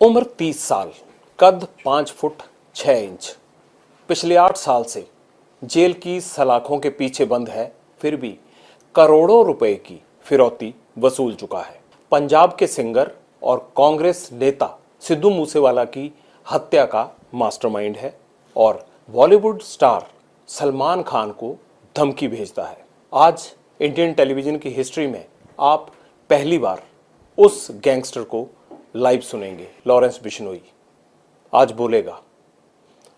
उम्र 30 साल, कद 5 फुट 6 इंच। पिछले 8 साल से जेल की सलाखों के पीछे बंद है, फिर भी करोड़ों रुपए की फिरौती वसूल चुका है। पंजाब के सिंगर और कांग्रेस नेता सिद्धू मूसेवाला की हत्या का मास्टरमाइंड है और बॉलीवुड स्टार सलमान खान को धमकी भेजता है। आज इंडियन टेलीविजन की हिस्ट्री में आप पहली बार उस गैंगस्टर को लाइव सुनेंगे। लॉरेंस बिश्नोई आज बोलेगा,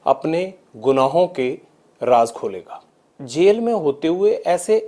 अपने गुनाहों के राज खोलेगा। जेल में होते हुए ऐसे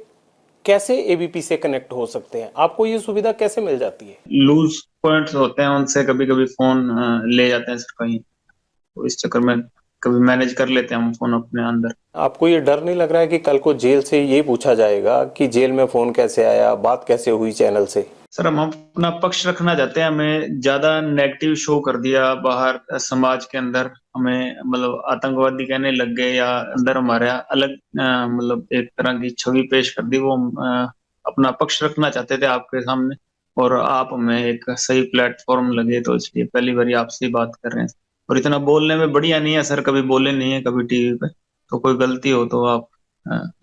कैसे एबीपी से कनेक्ट हो सकते हैं? आपको ये सुविधा कैसे मिल जाती है? लूज पॉइंट्स होते हैं, उनसे कभी कभी फोन ले जाते हैं सर कहीं, तो इस चक्कर में कभी मैनेज कर लेते हैं हम फोन अपने अंदर। आपको ये डर नहीं लग रहा है कि कल को जेल से ये पूछा जाएगा कि जेल में फोन कैसे आया, बात कैसे हुई चैनल से? सर हम अपना पक्ष रखना चाहते हैं, हमें ज्यादा नेगेटिव शो कर दिया बाहर समाज के अंदर, हमें मतलब आतंकवादी कहने लग गए या अंदर हमारे अलग मतलब एक तरह की छवि पेश कर दी। वो हम अपना पक्ष रखना चाहते थे आपके सामने, और आप हमें एक सही प्लेटफॉर्म लगे, तो इसलिए पहली बार आपसे ही बात कर रहे हैं। और इतना बोलने में बढ़िया नहीं है सर, कभी बोले नहीं है कभी टीवी पे, तो कोई गलती हो तो आप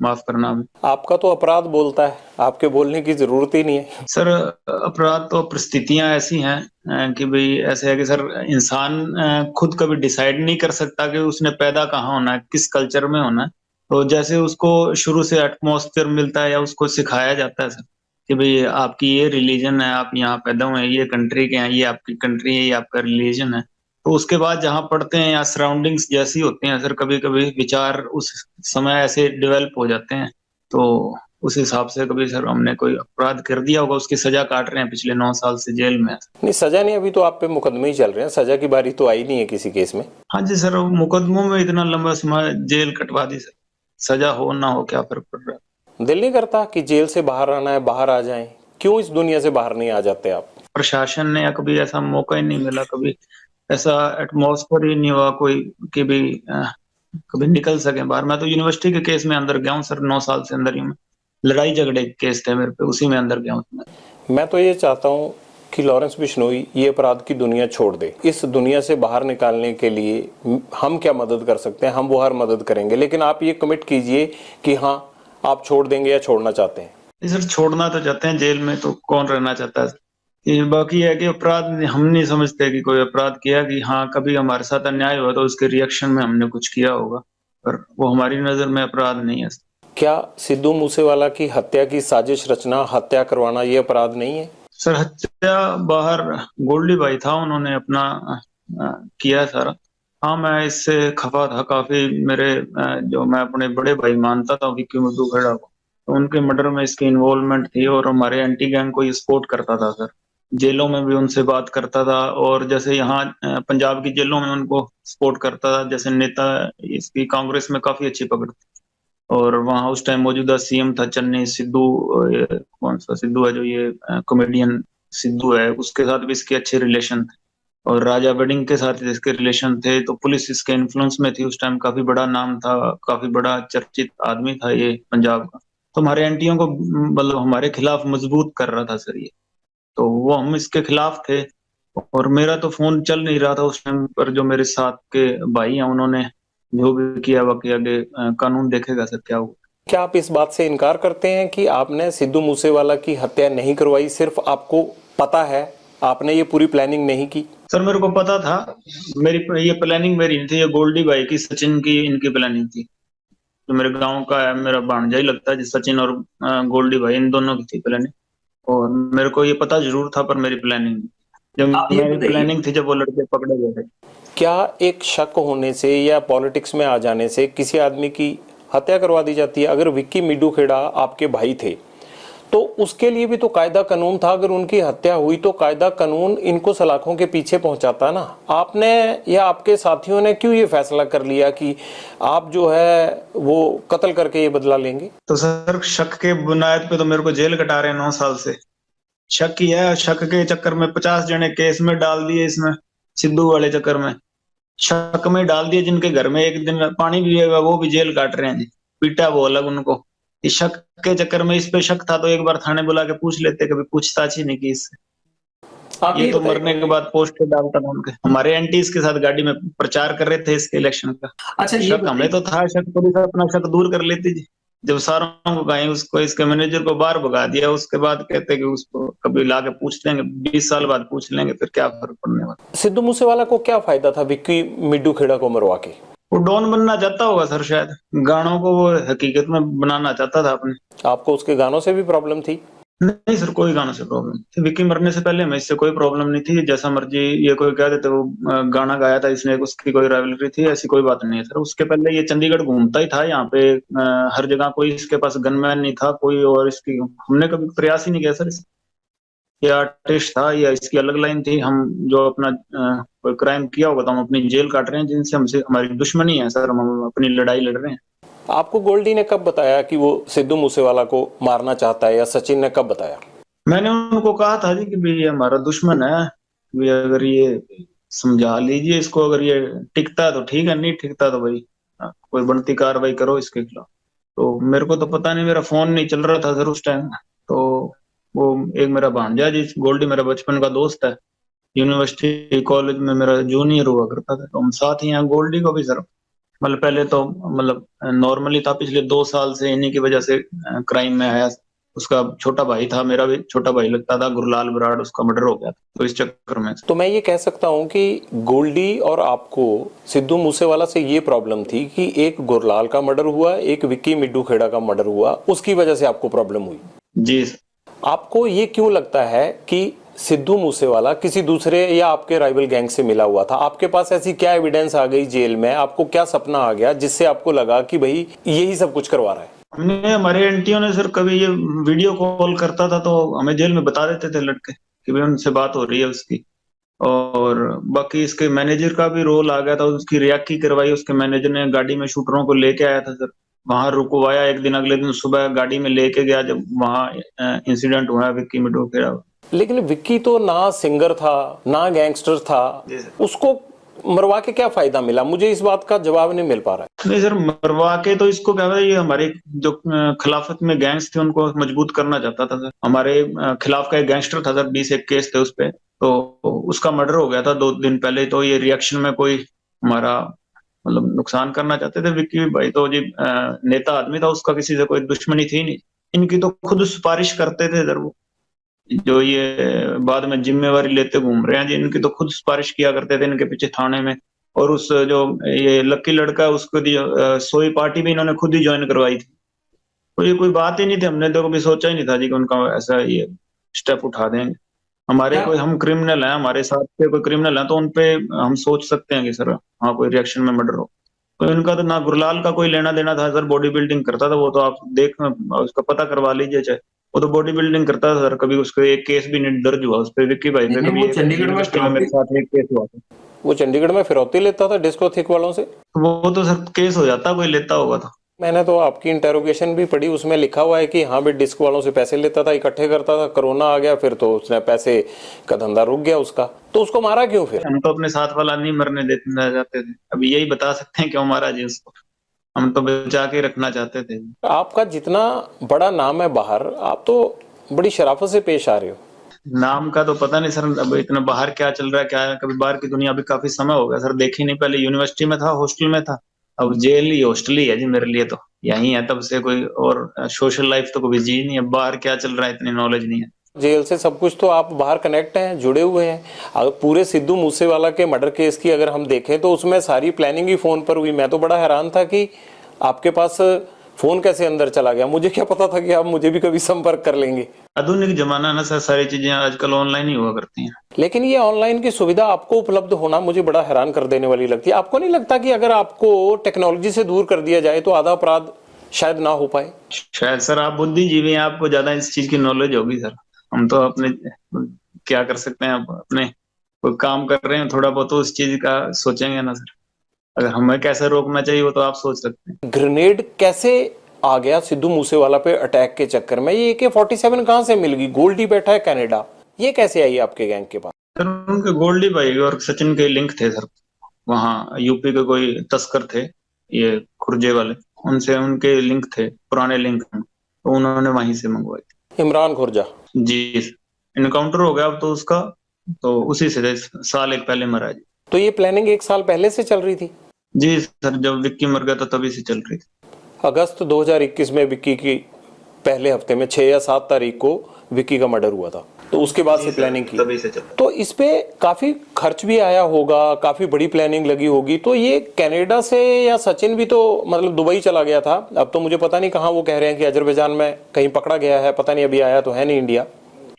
माफ करना हमें। आपका तो अपराध बोलता है, आपके बोलने की जरूरत ही नहीं है। सर अपराध तो परिस्थितियां ऐसी हैं कि भाई ऐसे है कि सर इंसान खुद कभी डिसाइड नहीं कर सकता कि उसने पैदा कहाँ होना है, किस कल्चर में होना है। तो जैसे उसको शुरू से एटमॉस्फेयर मिलता है या उसको सिखाया जाता है सर कि भाई आपकी ये रिलीजन है, आप यहाँ पैदा हुए हैं, ये कंट्री के हैं, ये आपकी कंट्री है, ये आपका रिलीजन है। तो उसके बाद जहाँ पढ़ते हैं या सराउंडिंग्स जैसी होती हैं सर, कभी कभी विचार उस समय ऐसे डेवलप हो जाते हैं। तो उस हिसाब से कभी सर हमने कोई अपराध कर दिया होगा, उसकी सजा काट रहे हैं पिछले 9 साल से जेल में। नहीं, सजा नहीं, अभी तो आप पे मुकदमे ही चल रहे हैं, सजा की बारी तो आई नहीं है किसी केस में। हाँ जी सर, वो मुकदमों में इतना लंबा समय जेल कटवा दी सर, सजा हो ना हो क्या फर्क पड़ रहा है। दिल नहीं करता कि जेल से बाहर आना है, बाहर आ जाएं? क्यों इस दुनिया से बाहर नहीं आ जाते आप? प्रशासन ने या कभी ऐसा मौका ही नहीं मिला, कभी ऐसा एटमॉस्फेयर ही नहीं हुआ कोई कि भी कभी निकल सके बाहर। मैं तो यूनिवर्सिटी के केस में अंदर गया हूँ सर, 9 साल से अंदर ही मैं, लड़ाई झगड़े के केस थे मेरे पे, उसी में अंदर गया हूँ मैं। मैं तो ये चाहता हूँ कि लॉरेंस बिश्नोई ये अपराध की दुनिया छोड़ दे। इस दुनिया से बाहर निकालने के लिए हम क्या मदद कर सकते हैं, हम वो हर मदद करेंगे, लेकिन आप ये कमिट कीजिए कि हाँ, आप छोड़ देंगे या छोड़ना चाहते हैं? सर छोड़ना तो चाहते हैं, जेल में तो कौन रहना चाहता है। ये बाकी है कि अपराध हम नहीं समझते कि कोई अपराध किया, कि हाँ कभी हमारे साथ अन्याय हुआ तो उसके रिएक्शन में हमने कुछ किया होगा, पर वो हमारी नजर में अपराध नहीं है। क्या सिद्धू मूसेवाला की हत्या की साजिश रचना, हत्या करवाना ये अपराध नहीं है? सर हत्या बाहर गोल्डी भाई था, उन्होंने अपना किया सारा। हाँ मैं इससे खफा था काफी, मेरे जो मैं अपने बड़े भाई मानता था विक्की मुद्दू खेड़ा को, तो उनके मर्डर में इसकी इन्वॉल्वमेंट थी, और हमारे एंटी गैंग को ये सपोर्ट करता था सर। जेलों में भी उनसे बात करता था, और जैसे यहाँ पंजाब की जेलों में उनको सपोर्ट करता था, जैसे नेता इसकी कांग्रेस में काफी अच्छी पकड़ थी। और वहाँ उस टाइम मौजूदा सीएम था चन्नी सिद्धू, कौन सा सिद्धू है जो ये कॉमेडियन सिद्धू है, उसके साथ भी इसके अच्छे रिलेशन थे। और राजा वेडिंग के साथ इसके रिलेशन थे, तो पुलिस इसके इन्फ्लुएंस में थी उस टाइम, काफी बड़ा नाम था, काफी बड़ा चर्चित आदमी था ये पंजाब का। तो हमारे एंटियों को मतलब हमारे खिलाफ मजबूत कर रहा था सर ये, तो वो हम इसके खिलाफ थे। और मेरा तो फोन चल नहीं रहा था उस टाइम पर, जो मेरे साथ के भाई हैं उन्होंने जो भी किया, बाकी आगे कानून देखेगा सर क्या हुआ। क्या आप इस बात से इनकार करते हैं कि आपने सिद्धू मूसेवाला की हत्या नहीं करवाई, सिर्फ आपको पता है, आपने ये पूरी प्लानिंग नहीं की? सर मेरे को पता था, मेरी ये प्लानिंग मेरी नहीं थी, ये गोल्डी भाई की, सचिन की, इनकी प्लानिंग थी। जो मेरे गांव का है, मेरा भांजा ही लगता है, सचिन और गोल्डी भाई, इन दोनों की थी प्लानिंग। और मेरे को ये पता जरूर था, पर मेरी प्लानिंग, जब आप ये मेरी बताइए, प्लानिंग थी जब वो लड़के पकड़े गए थे। क्या एक शक होने से या पॉलिटिक्स में आ जाने से किसी आदमी की हत्या करवा दी जाती है? अगर विक्की मिड्डू खेड़ा आपके भाई थे तो उसके लिए भी तो कायदा कानून था, अगर उनकी हत्या हुई तो कायदा कानून इनको सलाखों के पीछे पहुंचाता ना। आपने या आपके साथियों ने क्यों ये फैसला कर लिया कि आप जो है वो कत्ल करके ये बदला लेंगे? तो सर शक के बुनियाद पे तो मेरे को जेल कटा रहे हैं 9 साल से। शक ही है, शक के चक्कर में 50 जने केस में डाल दिए, इसमें सिद्धू वाले चक्कर में शक में डाल दिए, जिनके घर में एक दिन पानी भी पिएगा वो भी जेल काट रहे हैं जी। पीटा वो अलग उनको, इस शक के चक्कर में। इस पे शक था तो एक बार थाने बुला के पूछ लेते, कभी पूछताछ ही नहीं की इससे। आप ये ये तो बताइए। मरने के बाद पोस्ट डालता था उनके, हमारे एंटीज के साथ गाड़ी में प्रचार कर रहे थे इसके इलेक्शन का। अच्छा ये शक हमें बताइए। तो था, शक पुलिस अपना शक दूर कर लेती थी। जब सारों को कहीं उसको, इसके मैनेजर को बाहर भगा दिया, उसके बाद कहते कि उसको कभी लाके पूछ लेंगे, 20 साल बाद पूछ लेंगे, फिर क्या फर्क पड़ने वाला। सिद्धू मूसेवाला को क्या फायदा था विक्की मिड्डू खेड़ा को मरवा के? वो डॉन बनना चाहता होगा सर, शायद गानों को वो हकीकत में बनाना चाहता था अपने। आपको उसके गानों से भी प्रॉब्लम थी? नहीं सर, कोई गानों से प्रॉब्लम थी, विक्की मरने से पहले हमें इससे कोई प्रॉब्लम नहीं थी। जैसा मर्जी ये कोई कह देते वो गाना गाया था इसने, उसकी कोई राइवलरी थी, ऐसी कोई बात नहीं है सर। उसके पहले ये चंडीगढ़ घूमता ही था यहाँ पे, हर जगह कोई इसके पास गनमैन नहीं था कोई, और इसकी हमने कभी प्रयास ही नहीं किया सर। ये आर्टिस्ट था या इसकी अलग लाइन थी। हम जो अपना कोई क्राइम किया होगा तो हम अपनी जेल काट रहे हैं, जिनसे हमसे हमारी दुश्मनी है सर, हम अपनी लड़ाई लड़ रहे हैं। आपको गोल्डी ने कब बताया कि वो सिद्धू मूसेवाला को मारना चाहता है, या सचिन ने कब बताया? मैंने उनको कहा था जी कि भाई ये हमारा दुश्मन है, भी अगर ये समझा लीजिए इसको, अगर ये टिकता है तो ठीक है, नहीं टिकता तो भाई कोई बनती कार्रवाई करो इसके खिलाफ। तो मेरे को तो पता नहीं, मेरा फोन नहीं चल रहा था सर उस टाइम। तो वो एक मेरा भांजा जी, गोल्डी मेरा बचपन का दोस्त है, यूनिवर्सिटी कॉलेज में मेरा जूनियर हुआ करता था, तो हम साथ ही हैं। गोल्डी को भी सर मतलब पहले तो मतलब नॉर्मली था, पिछले 2 साल से इन्हीं की वजह से क्राइम में आया। उसका छोटा भाई था, मेरा भी छोटा भाई लगता था, गुरलाल बराड़, उसका मर्डर हो गया था, तो इस चक्कर में। तो मैं ये कह सकता हूँ कि गोल्डी और आपको सिद्धू मूसेवाला से ये प्रॉब्लम थी कि एक गुरलाल का मर्डर हुआ, एक विक्की मिड्डू खेड़ा का मर्डर हुआ, उसकी वजह से आपको प्रॉब्लम हुई। जी। आपको ये क्यों लगता है कि सिद्धू मूसेवाला किसी दूसरे या आपके राइवल गैंग से मिला हुआ था? आपके पास ऐसी क्या एविडेंस आ गई जेल में, आपको क्या सपना आ गया जिससे आपको लगा कि भाई यही सब कुछ करवा रहा है? हमने, हमारे एंटीओ ने सर, कभी ये वीडियो कॉल करता था तो हमें जेल में बता देते थे लड़के कि भाई उनसे बात हो रही है उसकी। और बाकी इसके मैनेजर का भी रोल आ गया था, उसकी रियाकी करवाई उसके मैनेजर ने, गाड़ी में शूटरों को लेके आया था सर, वहां रुकवाया एक दिन, अगले दिन सुबह गाड़ी में लेके गया जब वहां इंसिडेंट हुआ विक्की मिड्डू खेड़ा। लेकिन विक्की तो ना सिंगर था ना गैंगस्टर था, जी सर। उसको मरवा के क्या फायदा मिला? मुझे इस बात का जवाब नहीं मिल पा रहा है। नहीं सर, मरवा के तो इसको क्या है, ये हमारे जो खिलाफत में गैंग्स थे उनको मजबूत करना चाहता था सर। हमारे खिलाफ का एक गैंगस्टर था सर, 21 केस थे उस पे, तो उसका मर्डर हो गया था 2 दिन पहले। तो ये रिएक्शन में कोई हमारा मतलब नुकसान करना चाहते थे। विक्की भाई तो जी नेता आदमी था, उसका किसी से कोई दुश्मनी थी नहीं। इनकी तो खुद सिफारिश करते थे सर वो, जो ये बाद में जिम्मेवारी लेते घूम रहे हैं जी, इनकी तो खुद सिफारिश किया करते थे इनके पीछे थाने में। और उस जो ये लकी लड़का है उसको सोई पार्टी भी इन्होंने खुद ही ज्वाइन करवाई थी। तो ये कोई बात ही नहीं थी, हमने तो कभी सोचा ही नहीं था जी कि उनका ऐसा ये स्टेप उठा देंगे। हमारे कोई, हम क्रिमिनल हैं, हमारे साथ के कोई क्रिमिनल हैं तो उनपे हम सोच सकते हैं कि सर हाँ कोई रिएक्शन में मर्डर हो। तो इनका तो ना गुरलाल का कोई लेना देना था सर, बॉडी बिल्डिंग करता था वो, तो आप देख उसका पता करवा लीजिए चाहे। वो तो बॉडी बिल्डिंग करता था सर, कभी उसको एक केस भी नहीं दर्ज हुआ उस पर, विक्की भाई पे नहीं, कभी वो चंडीगढ़ में यूनिवर्सिटी में मेरे साथ एक केस हुआ था। वो चंडीगढ़ में फिरौती लेता था डिस्को थिक वालों से। वो तो सर केस हो जाता, कोई लेता होगा तो। मैंने तो आपकी इंटेरोगेशन भी पढ़ी, उसमें लिखा हुआ है कि हाँ भाई डिस्क वालों से पैसे लेता था, इकट्ठे करता था, कोरोना आ गया फिर तो उसने पैसे का धंधा रुक गया उसका। तो उसको मारा क्यों फिर? हम तो अपने साथ वाला नहीं मरने देते जाते थे, अभी यही बता सकते हैं क्यों मारा जी उसको। हम तो बचा के रखना चाहते थे। आपका जितना बड़ा नाम है बाहर, आप तो बड़ी शराफत से पेश आ रहे हो। नाम का तो पता नहीं सर, अब इतना बाहर क्या चल रहा है क्या है, कभी बाहर की दुनिया अभी काफी समय हो गया सर देखी नहीं। पहले यूनिवर्सिटी में था, हॉस्टल में था, अब जेल ही हॉस्टल ही है जी मेरे लिए तो। यही है तब से, कोई और सोशल लाइफ तो कभी जी नहीं है, बाहर क्या चल रहा है इतनी नॉलेज नहीं है। जेल से सब कुछ तो आप बाहर कनेक्ट हैं, जुड़े हुए हैं। अगर पूरे सिद्धू मूसेवाला के मर्डर केस की अगर हम देखें तो उसमें सारी प्लानिंग ही फोन पर हुई। मैं तो बड़ा हैरान था कि आपके पास फोन कैसे अंदर चला गया। मुझे क्या पता था कि आप मुझे भी कभी संपर्क कर लेंगे। आधुनिक जमाना ना सर, सारी चीजें आजकल ऑनलाइन ही हुआ करती हैं। लेकिन ये ऑनलाइन की सुविधा आपको उपलब्ध होना मुझे बड़ा हैरान कर देने वाली लगती है। आपको नहीं लगता कि अगर आपको टेक्नोलॉजी से दूर कर दिया जाए तो आधा अपराध शायद ना हो पाए? शायद सर आप बुद्धिजीवी हैं, आपको ज्यादा इस चीज की नॉलेज होगी सर। हम तो अपने क्या कर सकते हैं, अपने कोई काम कर रहे हैं थोड़ा बहुत तो उस चीज का सोचेंगे ना सर। अगर हमें कैसे रोकना चाहिए वो तो आप सोच सकते हैं। ग्रेनेड कैसे आ गया सिद्धू मूसेवाला पे अटैक के चक्कर में? ये AK-47 कहां से मिल गई? गोल्डी बैठा है कनाडा, ये कैसे आई आपके गैंग के पास? सर उनके गोल्डी भाई और सचिन के लिंक थे सर, वहाँ यूपी के कोई तस्कर थे ये खुर्जे वाले, उनसे उनके लिंक थे, पुराने लिंक, तो उन्होंने वहीं से मंगवाई थी। इमरान खुर्जा। जी। इनकाउंटर हो गया अब तो उसका, तो उसी से साल एक पहले मरा जी। तो ये प्लानिंग 1 साल पहले से चल रही थी? जी सर, जब विक्की मर गया था तभी से चल रही थी। अगस्त 2021 में विक्की की पहले हफ्ते में 6 या 7 तारीख को विक्की का मर्डर हुआ था, तो उसके बाद से प्लानिंग की। तभी से चल। तो इस पे काफी खर्च भी आया होगा, काफी बड़ी प्लानिंग लगी होगी। तो ये कनाडा से, या सचिन भी तो मतलब दुबई चला गया था, अब तो मुझे पता नहीं कहाँ, वो कह रहे हैं कि अजरबैजान में कहीं पकड़ा गया है, पता नहीं अभी आया तो है नहीं इंडिया,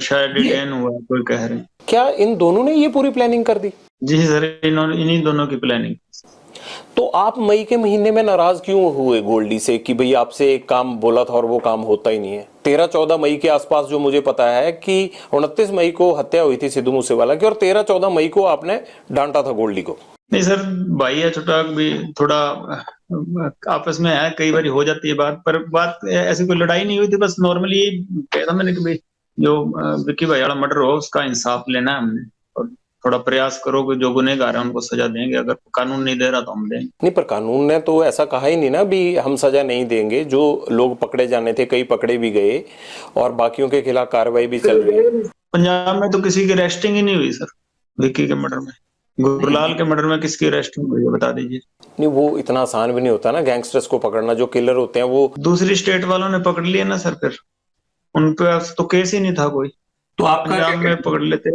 शायद डिटेन हुआ कोई कह रहे हैं। क्या इन दोनों ने ये पूरी प्लानिंग कर दी? जी सर, इन्होंने इन्हीं दोनों की प्लानिंग। तो आप मई के महीने में नाराज क्यों हुए गोल्डी से कि भाई आपसे एक काम बोला था और वो काम होता ही नहीं है? 13-14 मई के आसपास जो मुझे पता है कि 29 मई को हत्या हुई थी सिद्धू मूसेवाला की, और 13-14 मई को आपने डांटा था गोल्डी को। नहीं सर, भाई है छोटा भी, थोड़ा आपस में है, कई बार हो जाती है बात, पर बात ऐसी कोई लड़ाई नहीं हुई थी, बस नॉर्मली कहा था मैंने कि भाई जो विक्की भाई वाला मर्डर हो उसका इंसाफ लेना है हमने, और थोड़ा प्रयास करो कि जो गुनहगार है उनको सजा देंगे, अगर कानून नहीं दे रहा तो हम देंगे। नहीं, पर कानून ने तो ऐसा कहा ही नहीं ना भी हम सजा नहीं देंगे। जो लोग पकड़े जाने थे कई पकड़े भी गए और बाकियों के खिलाफ कार्रवाई भी चल रही है। पंजाब में तो किसी की अरेस्टिंग ही नहीं हुई सर, विक्की के मर्डर में। गुरलाल के मर्डर में किसकी अरेस्टिंग हुई है बता दीजिए। नहीं, वो इतना आसान भी नहीं होता ना गैंगस्टर्स को पकड़ना, जो किलर होते हैं वो। दूसरी स्टेट वालों ने पकड़ लिया ना सर, फिर उन पे तो केस ही नहीं था कोई, तो आपका पंजाब क्या में पकड़ लेते।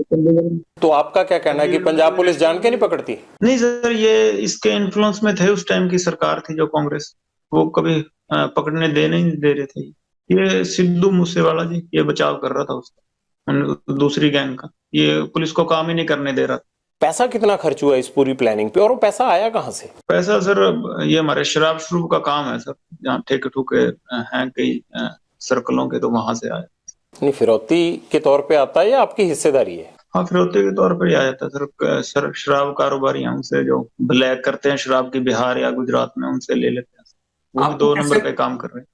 तो आपका क्या कहना है कि पंजाब पुलिस जान के नहीं पकड़ती? नहीं सर, ये इसके इन्फ्लुएंस में थे, उस टाइम की सरकार थी जो कांग्रेस, वो कभी पकड़ने देने ही नहीं दे रहे थे। ये सिद्धू मूसेवाला जी ये बचाव कर रहा था उसका, दूसरी गैंग का, ये पुलिस को काम ही नहीं करने दे रहा। पैसा कितना खर्च हुआ इस पूरी प्लानिंग पे, और वो पैसा आया कहाँ से? पैसा सर, ये हमारे शराब शुरू का काम है सर, जहाँ ठेके ठुके हैं कई सर्कलों के, तो वहां से आया। नहीं, फिरौती के तौर पे आता है या आपकी हिस्सेदारी है? हाँ, फिरौती के तौर पर ही आ जाता है सर, शराब कारोबारी हमसे जो ब्लैक करते हैं शराब की, बिहार या गुजरात में, उनसे ले लेते हैं। वो भी 2 नंबर पे काम कर रहे हैं।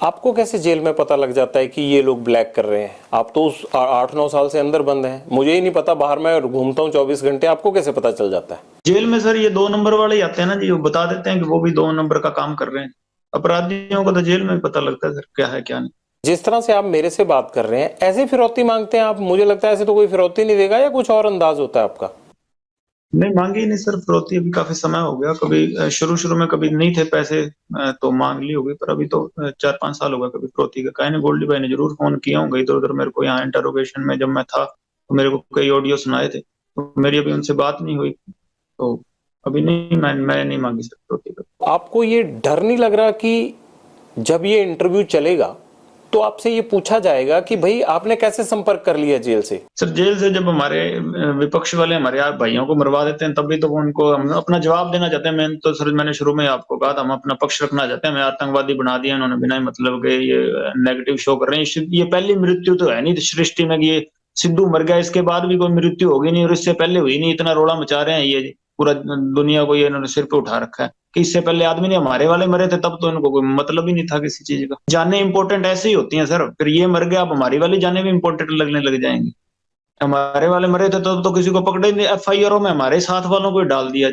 आपको कैसे जेल में पता लग जाता है कि ये लोग ब्लैक कर रहे हैं? आप तो उस 8-9 साल से अंदर बंद हैं, मुझे ही नहीं पता, बाहर मैं घूमता हूँ 24 घंटे, आपको कैसे पता चल जाता है? जेल में सर ये 2 नंबर वाले ही आते हैं ना जी, वो बता देते हैं कि वो भी 2 नंबर का काम कर रहे हैं। अपराधियों को तो जेल में पता लगता है सर क्या है क्या नहीं। जिस तरह से आप मेरे से बात कर रहे हैं, ऐसे फिरौती मांगते हैं आप? मुझे लगता है ऐसे तो कोई फिरौती नहीं देगा, या कुछ और अंदाज होता है आपका? नहीं, मांगी ही नहीं सर फिरौती, अभी काफी समय हो गया। कभी शुरू शुरू में कभी नहीं थे पैसे तो मांग ली होगी, पर अभी तो 4-5 साल हो गए कभी फिरौती का कहीं नहीं। गोल्डी भाई ने जरूर फोन किया होगा इधर उधर मेरे को, यहाँ इंटरोगेशन में जब मैं था तो मेरे को कई ऑडियो सुनाए थे, तो मेरी अभी उनसे बात नहीं हुई, तो अभी नहीं, मैं नहीं मांगी सर फिरौती का। आपको ये डर नहीं लग रहा कि जब ये इंटरव्यू चलेगा तो आपसे ये पूछा जाएगा कि भाई आपने कैसे संपर्क कर लिया जेल से? सर जेल से जब हमारे विपक्ष वाले हमारे भाइयों को मरवा देते हैं, तभी तो वो उनको हम अपना जवाब देना चाहते हैं। मैं तो सर, मैंने शुरू में आपको कहा था, हम अपना पक्ष रखना चाहते हैं। हमें आतंकवादी बना दिया इन्होंने बिना ही मतलब के, ये नेगेटिव शो कर रहे हैं। ये पहली मृत्यु तो है नहीं सृष्टि में कि ये सिद्धू मर गया, इसके बाद भी कोई मृत्यु होगी नहीं, और इससे पहले हुई नहीं। इतना रोड़ा मचा रहे हैं ये, पूरा दुनिया को ये इन्होंने सिर पे उठा रखा है कि इससे पहले आदमी ने हमारे वाले मरे थे, तब तो इनको कोई मतलब ही नहीं था किसी चीज का। जाने इंपॉर्टेंट ऐसे ही होती हैं सर, फिर ये मर गया, अब हमारी वाली जाने भी इंपॉर्टेंट लगने लग जाएंगी। हमारे वाले मरे थे तब तो किसी को पकड़े नहीं, एफआईआर में हमारे साथ वालों को डाल दिया।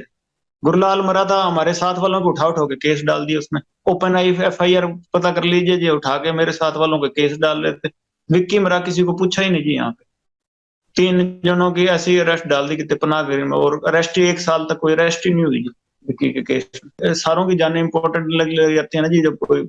गुरलाल मरा था, हमारे साथ वालों को उठा उठा के केस डाल दिए उसमें। ओपन आई एफआईआर पता कर लीजिए जी, उठा के मेरे साथ वालों के केस डाल रहे थे। विक्की मरा, किसी को पूछा ही नहीं जी। यहाँ पे 3 जनों की ऐसी अरेस्ट डाल दी कि तिपनागिरी में, और अरेस्ट ही 1 साल तक कोई अरेस्ट ही नहीं हुई विक्की के केस में। सारों की जाने इंपॉर्टेंट लग जाती है ना जी, जब कोई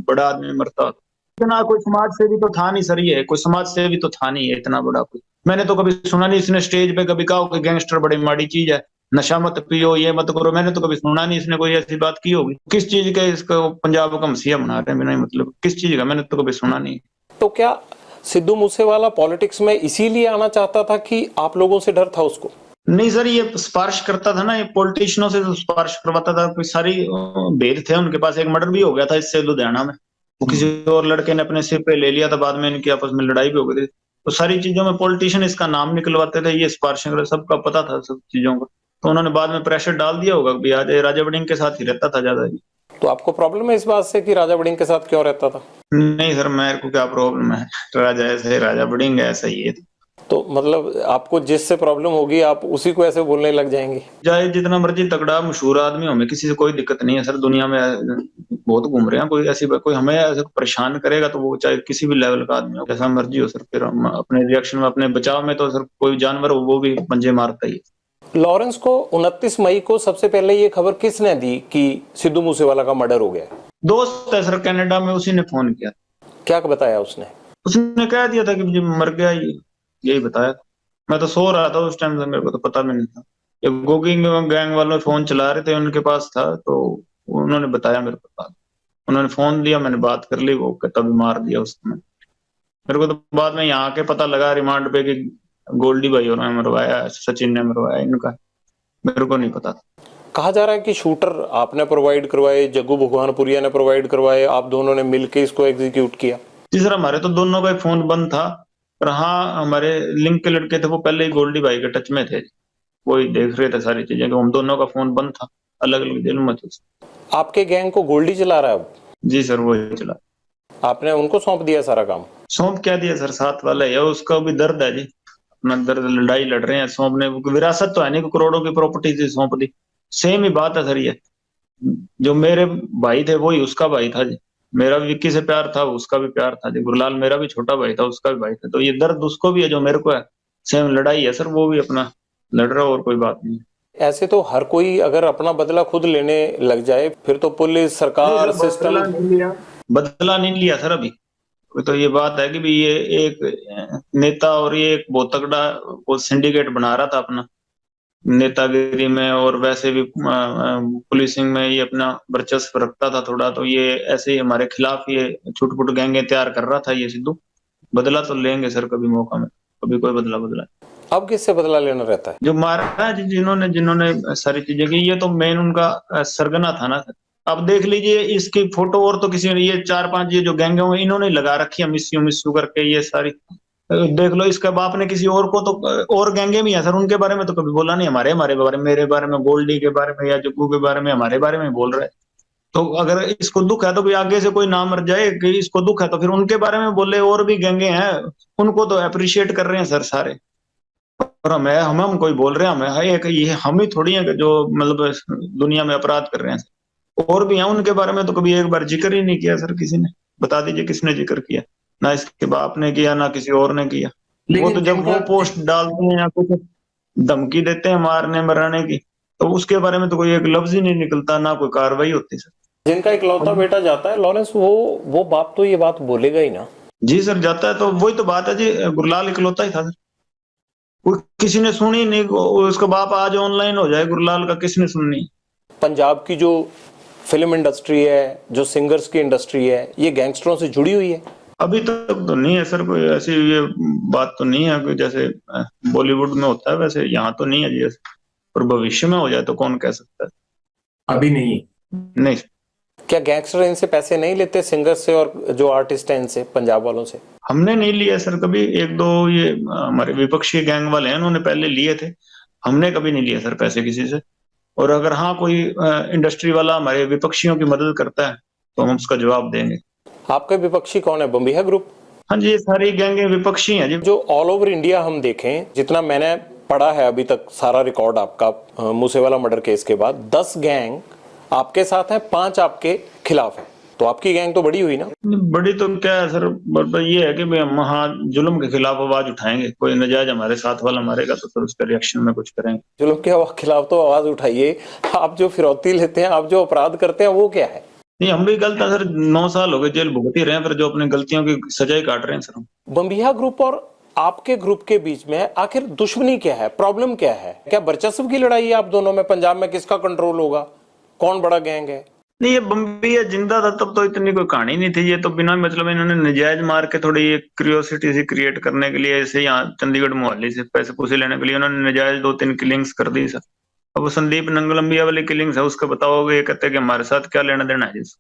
बड़ा आदमी मरता। इतना कोई समाज सेवी तो था नहीं सर, ये कोई समाज सेवी तो था नहीं है इतना बड़ा कोई। मैंने तो कभी सुना नहीं इसने स्टेज पे कभी कहा कि गैंगस्टर बड़ी माड़ी चीज है, नशा मत पियो, ये मत करो। मैंने तो कभी सुना नहीं इसने कोई ऐसी बात की होगी। किस चीज का इसको पंजाब का मसीहा बना रहे हैं बिना मतलब, किस चीज का? मैंने तो कभी सुना नहीं। तो क्या सिद्धू मूसेवाला पॉलिटिक्स में इसीलिए आना चाहता था कि आप लोगों से डर था उसको? नहीं सर, ये सिफारिश करता था ना, ये पॉलिटिशियनों से सिफारिश करवाता था। कोई सारी भेद थे उनके पास। एक मर्डर भी हो गया था इससे लुधियाना में, वो किसी और लड़के ने अपने सिर पे ले लिया था, बाद में इनकी आपस में लड़ाई भी हो गई थी। तो सारी चीजों में पॉलिटिशियन इसका नाम निकलवाते थे, ये सिफारिशें कर, सबका पता था सब चीजों का। तो उन्होंने बाद में प्रेशर डाल दिया होगा भी आज राजा वड़िंग के साथ ही रहता था ज्यादा। तो आपको प्रॉब्लम है इस बात से कि राजा वड़िंग के साथ क्यों रहता था? नहीं सर, मेरे को क्या प्रॉब्लम है, राजा ऐसा है, राजा वड़िंग ऐसा ही है। तो मतलब आपको जिससे प्रॉब्लम होगी आप उसी को ऐसे बोलने लग जाएंगे? चाहे जितना मर्जी तगड़ा मशहूर आदमी हो, हमें किसी से कोई दिक्कत नहीं है सर। दुनिया में बहुत घूम रहे हैं, कोई ऐसी कोई हमें ऐसे परेशान करेगा तो वो चाहे किसी भी लेवल का आदमी हो, जैसा मर्जी हो सर, फिर हम अपने रिएक्शन में, अपने बचाव में तो सर कोई जानवर हो वो भी पंजे मारता ही है। लॉरेंस को 29 मई को सबसे पहले ये खबर किसने दी कि सिद्धू मूसेवाला का मर्डर हो गया? दोस्त है सर कनाडा में, उसी ने फोन किया। क्या बताया उसने? उसने कह दिया था कि मुझे मर गया, यही बताया। मैं तो सो रहा था उस टाइम, से मेरे को तो पता भी नहीं था। ये गोगी गैंग वाले फोन चला रहे थे, उनके पास था, तो उन्होंने बताया मेरे को बात। उन्होंने फोन दिया, मैंने बात कर ली, वो तभी मार दिया उसने। मेरे को तो बाद में यहाँ के पता लगा रिमांड पे कि गोल्डी भाई ने मरवाया, सचिन ने मरवाया इनका, मेरे को नहीं पता था। कहा जा रहा है कि शूटर आपने प्रोवाइड करवाए, जग्गू भगवानपुरिया ने प्रोवाइड करवाए, आप दोनों ने मिलकर इसको एग्जीक्यूट किया। तीसरा हमारे तो दोनों का फोन बंद था, पर हाँ हमारे लिंक के लड़के थे वो पहले ही गोल्डी भाई के टच में थे, वही देख रहे थे सारी चीजें। हम दोनों का फोन बंद था, अलग अलग जेल में थे। आपके गैंग को गोल्डी चला रहा है अब? जी सर, वही चला। आपने उनको सौंप दिया सारा काम? सौंप क्या दिया सर, साथ वाला है, उसका भी दर्द है जी, अपना दर्द, लड़ाई लड़ रहे हैं। सौंपने विरासत तो है नहीं, करोड़ों की प्रॉपर्टी थी, सौंप दी। सेम ही बात है सर, ये जो मेरे भाई थे वही उसका भाई था जी। मेरा भी विक्की से प्यार था, उसका भी प्यार था जी। गुरलाल मेरा भी छोटा भाई था, उसका भी भाई था, तो ये दर्द उसको भी है जो मेरे को है। सेम लड़ाई है सर, वो भी अपना लड़ रहा, और कोई बात नहीं। ऐसे तो हर कोई अगर अपना बदला खुद लेने लग जाए फिर तो पुलिस, सरकार, सिस्टम। बदला नहीं लिया सर अभी। तो ये बात है कि भी ये एक नेता और ये एक बहुत तगड़ा वो सिंडिकेट बना रहा था अपना, नेतागिरी में और वैसे भी पुलिसिंग में ये अपना वर्चस्व रखता था थोड़ा। तो ये ऐसे ही हमारे खिलाफ ये छुटपुट गैंगे तैयार कर रहा था ये सिद्धू। बदला तो लेंगे सर कभी मौका में, कभी कोई बदला बदला। अब किससे बदला लेना रहता है? जो मारा है जिन्होंने जिन्होंने सारी चीजें की, ये तो मेन उनका सरगना था ना सर। अब देख लीजिए इसकी फोटो, और तो किसी ने, ये 4-5 ये जो गैंग है इन्होंने लगा रखी है मिस्यू मिस्यू करके ये सारी। देख लो इसके बाप ने किसी और को तो, और गैंगे भी है सर, उनके बारे में तो कभी बोला नहीं। हमारे हमारे बारे में, मेरे बारे में, गोल्डी के बारे में या जग्गू के बारे में, हमारे बारे में बोल रहा है। तो अगर इसको दुख है तो भी आगे से कोई ना मर जाए, कि इसको दुख है तो फिर उनके बारे में बोले। और भी गैंगे हैं, उनको तो अप्रिशिएट कर रहे हैं सर सारे। और हमें हम कोई बोल रहे हैं, हमें है एक ये हम ही थोड़ी है जो मतलब दुनिया में अपराध कर रहे हैं सर। और भी हैं, उनके बारे में तो कभी एक बार जिक्र ही नहीं किया सर किसी ने। बता दीजिए किसने जिक्र किया? ना इसके बाप ने किया, ना किसी और ने किया। वो तो जब वो पोस्ट डालते हैं या कुछ धमकी देते हैं मारने मराने की, तो उसके बारे में तो कोई एक लफ्ज ही नहीं निकलता, ना कोई कार्रवाई होती सर। जिनका इकलौता बेटा जाता है लॉरेंस, वो बाप तो ये बात बोलेगा ही ना। जी सर, जाता है तो वही तो बात है जी, गुरलाल इकलौता ही था सर। कोई किसी ने सुनी नहीं, उसका बाप आज ऑनलाइन हो जाए, गुरलाल का किसने सुननी? पंजाब की जो फिल्म इंडस्ट्री है, जो सिंगर्स की इंडस्ट्री है, ये गैंगस्टरों से जुड़ी हुई है। अभी तक तो नहीं है सर, कोई ऐसी ये बात तो नहीं है कोई, जैसे बॉलीवुड में होता है वैसे यहाँ तो नहीं है जी। और भविष्य में हो जाए तो कौन कह सकता है। अभी नहीं। नहीं। क्या गैंगस्टर इनसे पैसे नहीं लेते, सिंगर्स से और जो आर्टिस्ट हैं इनसे, पंजाब वालों से? हमने नहीं लिया सर कभी। एक दो ये हमारे विपक्षी गैंग वाले हैं, उन्होंने पहले लिए थे। हमने कभी नहीं लिया सर पैसे किसी से। और अगर हाँ कोई इंडस्ट्री वाला हमारे विपक्षियों की मदद करता है तो हम उसका जवाब देंगे। आपके विपक्षी कौन है? बम्बिहा ग्रुप? हाँ जी, ये सारी गैंगे विपक्षी हैं जी। जो ऑल ओवर इंडिया हम देखें, जितना मैंने पढ़ा है अभी तक सारा रिकॉर्ड आपका मूसेवाला मर्डर केस के बाद, 10 गैंग आपके साथ हैं, 5 आपके खिलाफ है। तो आपकी गैंग तो बड़ी हुई ना? बड़ी तो क्या है सर, बट ये है कि भाई हम हाँ जुल्म के खिलाफ आवाज उठाएंगे। कोई नजायज हमारे साथ वाला मारेगा तो फिर उसका रिएक्शन में कुछ करेंगे। जुल्म के खिलाफ तो आवाज उठाइए। आप जो फिरौती लेते हैं, आप जो अपराध करते हैं, वो क्या है? नहीं, हम भी गलत है सर। 9 साल हो गए जेल भुगत ही रहे हैं, फिर जो अपनी गलतियों की सजाई काट रहे हैं सर। बम्बिहा ग्रुप और आपके ग्रुप के बीच में आखिर दुश्मनी क्या है, प्रॉब्लम क्या है? क्या वर्चस्व की लड़ाई है आप दोनों में? पंजाब में किसका कंट्रोल होगा, कौन बड़ा गैंग है? नहीं, ये बम्बिया जिंदा था तब तो इतनी कोई कहानी नहीं थी। ये तो बिना मतलब इन्होंने नजायज मार के थोड़ी ये क्यूरियोसिटी सी क्रिएट करने के लिए, ऐसे यहाँ चंडीगढ़ मोहाली से पैसे पूसे लेने के लिए उन्होंने नजायज 2-3 किलिंग्स कर दी सर। अब वो संदीप नंगलंबिया वाली किलिंग्स है, उसका बताओगे ये कहते हैं कि हमारे साथ क्या लेना देना है जिस,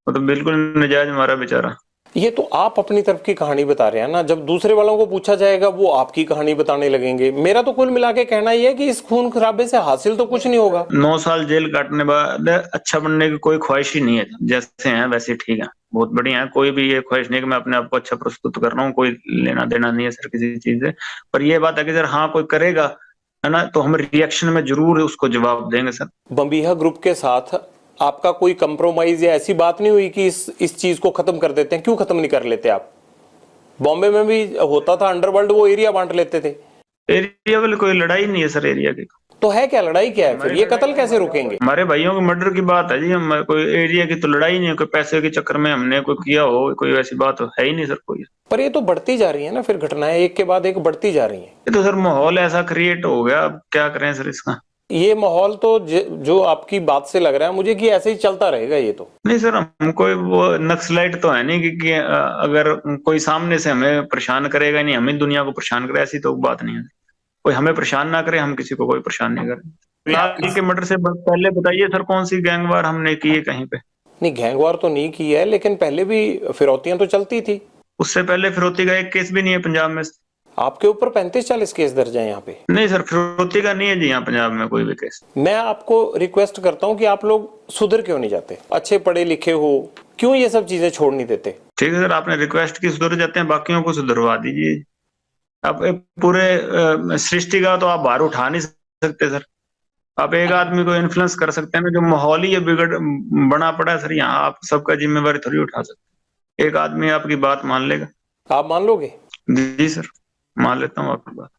वो तो बिल्कुल नजायज मारा बेचारा। ये तो आप अपनी तरफ की कहानी बता रहे हैं ना, जब दूसरे वालों को पूछा जाएगा वो आपकी कहानी बताने लगेंगे। मेरा तो कुल मिला के कहना ये है कि इस खून खराबे से हासिल तो कुछ नहीं होगा। 9 साल जेल काटने बाद अच्छा बनने की कोई ख्वाहिश ही नहीं है, जैसे हैं वैसे ठीक है, बहुत बढ़िया है। कोई भी ये ख्वाहिश नहीं है कि मैं अपने आप को अच्छा प्रस्तुत कर रहा हूँ, कोई लेना देना नहीं है सर किसी चीज से। पर ये बात है कि सर हाँ कोई करेगा है ना, तो हम रिएक्शन में जरूर उसको जवाब देंगे सर। बम्बीहा ग्रुप के साथ आपका कोई कंप्रोमाइज या ऐसी बात नहीं हुई कि इस चीज को खत्म कर देते हैं? क्यों खत्म नहीं कर लेते आप? बॉम्बे में भी होता था अंडरवर्ल्ड, वो एरिया बांट लेते थे। एरिया वाली कोई लड़ाई नहीं है सर एरिया की। तो है क्या, लड़ाई क्या है फिर? ये कत्ल कैसे रुकेंगे? हमारे भाइयों के मर्डर की बात है जी, हम कोई एरिया की तो लड़ाई नहीं है, कोई पैसे के चक्कर में हमने कोई किया हो, कोई वैसी बात है ही नहीं सर कोई। पर ये तो बढ़ती जा रही है ना, फिर घटनाएं एक के बाद एक बढ़ती जा रही हैं। ये तो सर माहौल ऐसा क्रिएट हो गया, अब क्या करें सर इसका। ये माहौल तो जो आपकी बात से लग रहा है मुझे कि ऐसे ही चलता रहेगा ये तो। नहीं सर, हम कोई वो नक्सलाइट तो है नहीं कि अगर कोई सामने से हमें परेशान करेगा नहीं, हमें दुनिया को परेशान करे, ऐसी तो बात नहीं है। कोई हमें परेशान ना करे, हम किसी को कोई परेशान नहीं करें। फिलहाल के मर्डर से पहले बताइए सर कौन सी गैंगवार हमने की है कहीं पे? नहीं, गैंगवार तो नहीं की है, लेकिन पहले भी फिरौतियां तो चलती थी। उससे पहले फिरौती का एक केस भी नहीं है पंजाब में। आपके ऊपर 35-40 केस दर्ज हैं यहाँ पे। नहीं सर, फिरौती का नहीं है जी यहाँ पंजाब में कोई भी केस। मैं आपको रिक्वेस्ट करता हूँ कि आप लोग सुधर क्यों नहीं जाते? अच्छे पढ़े लिखे हो, क्यों ये सब चीजें छोड़ नहीं देते? ठीक है सर, आपने रिक्वेस्ट की, सुधर जाते हैं, बाकियों को सुधरवा दीजिए। आप पूरे सृष्टि का तो आप भार उठा नहीं सकते सर। आप एक आदमी को इन्फ्लुएंस कर सकते हैं ना, जो माहौल ही ये बिगड़ बना पड़ा है सर यहाँ, आप सबका जिम्मेवारी थोड़ी उठा सकते। एक आदमी आपकी बात मान लेगा? आप मान लोगे? जी सर, मान लेता हूँ आपकी बात।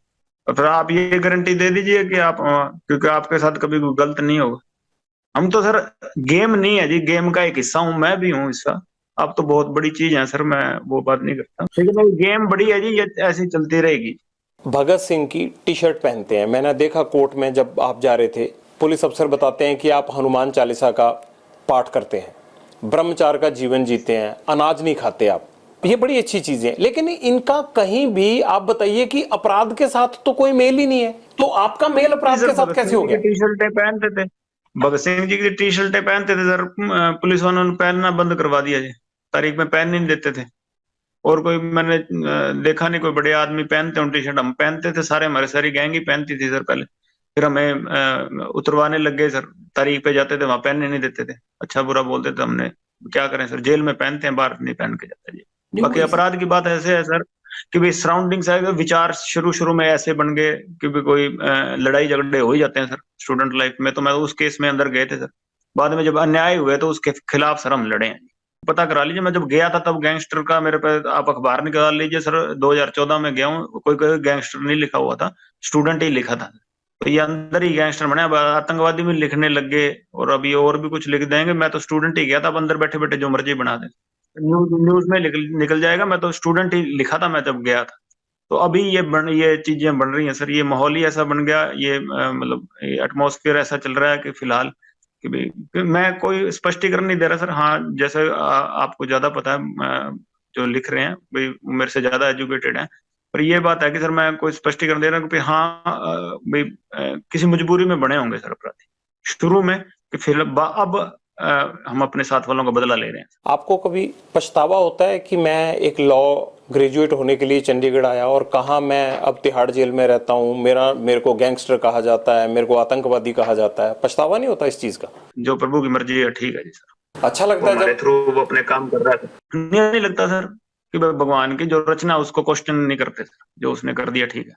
और फिर आप ये गारंटी दे दीजिए कि आप क्योंकि आपके साथ कभी कोई गलत नहीं होगा। हम तो सर, गेम नहीं है जी, गेम का एक हिस्सा हूँ, मैं भी हूँ हिस्सा। आप तो बहुत बड़ी चीज है सर, मैं वो बात नहीं करता, लेकिन गेम बड़ी है जी, ये ऐसी चलती रहेगी। भगत सिंह की टी शर्ट पहनते हैं, मैंने देखा कोर्ट में जब आप जा रहे थे। पुलिस अफसर बताते हैं कि आप हनुमान चालीसा का पाठ करते हैं, ब्रह्मचार का जीवन जीते हैं, अनाज नहीं खाते आप। ये बड़ी अच्छी चीजें हैं, लेकिन इनका कहीं भी आप बताइए कि अपराध के साथ तो कोई मेल ही नहीं है। तो आपका मेल अपराध के साथ कैसे हो गया? टी शर्टें पहनते थे, भगत सिंह जी की टी शर्टें पहनते थे सर, पुलिस वालों ने पहनना बंद करवा दिया जी, तारीख में पहन नहीं देते थे। और कोई मैंने देखा नहीं कोई बड़े आदमी पहनते हो टी शर्ट, हम पहनते थे सारे, हमारे सारी गैंग ही पहनती थी सर पहले। फिर हमें उतरवाने लग गए सर, तारीख पे जाते थे वहां पहनने नहीं देते थे, अच्छा बुरा बोलते थे। हमने क्या करें सर, जेल में पहनते हैं, बाहर नहीं पहन के जाते जी। बाकी अपराध की बात ऐसे है सर कि भाई सराउंडिंग से विचार शुरू शुरू में ऐसे बन गए कि भी कोई लड़ाई झगड़े हो ही जाते हैं सर स्टूडेंट लाइफ में। तो मैं उस केस में अंदर गए थे सर, बाद में जब अन्याय हुए तो उसके खिलाफ सर हम लड़े हैं। पता करा लीजिए, मैं जब गया था तब गैंगस्टर का मेरे पे आप अखबार निकाल लीजिए सर, 2014 में गया हूँ, कोई कोई गैंगस्टर नहीं लिखा हुआ था, स्टूडेंट ही लिखा था। तो ये अंदर ही गैंगस्टर बने, अब आतंकवादी भी लिखने लग गए और अभी और भी कुछ लिख देंगे। मैं तो स्टूडेंट ही गया था, अब अंदर बैठे बैठे जो मर्जी बना दे, न्यूज में निकल जाएगा। मैं तो स्टूडेंट ही लिखा था मैं जब गया था। तो अभी ये चीजें बन रही हैं सर, ये माहौल ही ऐसा बन गया, ये मतलब एटमॉस्फेयर ऐसा चल रहा है कि फिलहाल कि भाई मैं कोई स्पष्टीकरण नहीं दे रहा सर। हाँ जैसे आपको ज्यादा पता है, जो लिख रहे हैं भाई मेरे से ज्यादा एजुकेटेड है, पर ये बात है कि सर मैं कोई स्पष्टीकरण दे रहा हूँ कि हाँ भाई किसी मजबूरी में बने होंगे सर अपराधी शुरू में, कि फिर अब हम अपने साथ वालों का बदला ले रहे हैं। आपको कभी पछतावा होता है कि मैं एक लॉ ग्रेजुएट होने के लिए चंडीगढ़ आया और कहा मैं अब तिहाड़ जेल में रहता हूँ, मेरे को गैंगस्टर कहा जाता है, मेरे को आतंकवादी कहा जाता है? पछतावा नहीं होता इस चीज का? जो प्रभु की मर्जी है ठीक है जी सर, अच्छा लगता है जब थ्रू वो अपने काम कर रहा है। नहीं लगता सर कि भगवान की जो रचना उसको क्वेश्चन नहीं करते सर, जो उसने कर दिया ठीक है,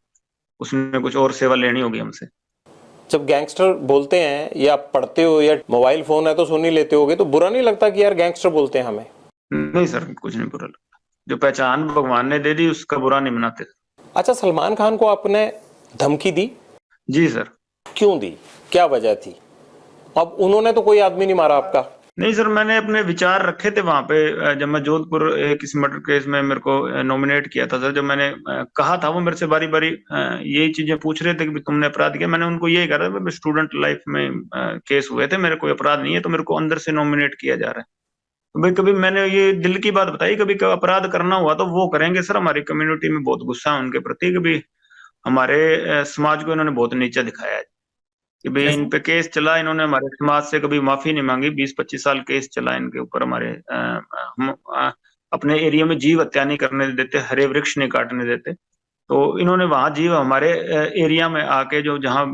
उसने कुछ और सेवा लेनी होगी हमसे। जब गैंगस्टर बोलते हैं या पढ़ते हो या मोबाइल फोन है तो सुन ही लेते होगे, तो बुरा नहीं लगता कि यार गैंगस्टर बोलते हैं हमें? नहीं सर, कुछ नहीं बुरा लगता, जो पहचान भगवान ने दे दी उसका बुरा नहीं मनाते। अच्छा, सलमान खान को आपने धमकी दी? जी सर। क्यों दी, क्या वजह थी? अब उन्होंने तो कोई आदमी नहीं मारा आपका। नहीं सर, मैंने अपने विचार रखे थे वहां पे, जब मैं जोधपुर किसी मर्डर केस में मेरे को नॉमिनेट किया था सर, जब मैंने कहा था, वो मेरे से बारी बारी यही चीजें पूछ रहे थे कि तुमने अपराध किया। मैंने उनको यही कहा था, स्टूडेंट लाइफ में केस हुए थे, मेरे कोई अपराध नहीं है, तो मेरे को अंदर से नॉमिनेट किया जा रहा है। तो भाई कभी मैंने ये दिल की बात बताई, कभी अपराध करना हुआ तो वो करेंगे सर। हमारी कम्युनिटी में बहुत गुस्सा है उनके प्रति, कभी हमारे समाज को इन्होंने बहुत नीचा दिखाया है कि भाई इन पे केस चला, इन्होंने हमारे समाज से कभी माफी नहीं मांगी, 20-25 साल केस चला इनके ऊपर हमारे। अपने एरिया में जीव हत्या नहीं करने देते, हरे वृक्ष नहीं काटने देते। तो इन्होंने वहां जीव हमारे एरिया में आके जो जहाँ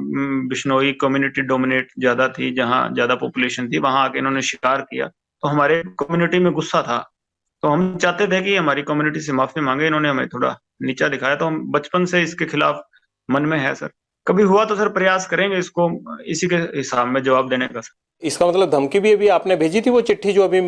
बिश्नोई कम्युनिटी डोमिनेट ज्यादा थी, जहाँ ज्यादा पॉपुलेशन थी, वहां आके इन्होंने शिकार किया। तो हमारे कम्युनिटी में गुस्सा था, तो हम चाहते थे कि हमारी कम्युनिटी से माफी मांगे। इन्होंने हमें थोड़ा नीचा दिखाया, तो हम बचपन से इसके खिलाफ मन में है सर। कभी हुआ तो सर प्रयास करेंगे इसको इसी के हिसाब में जवाब देने का सर। इसका मतलब धमकी भी अभी आपने भेजी थी, वो चिट्ठी जो अभी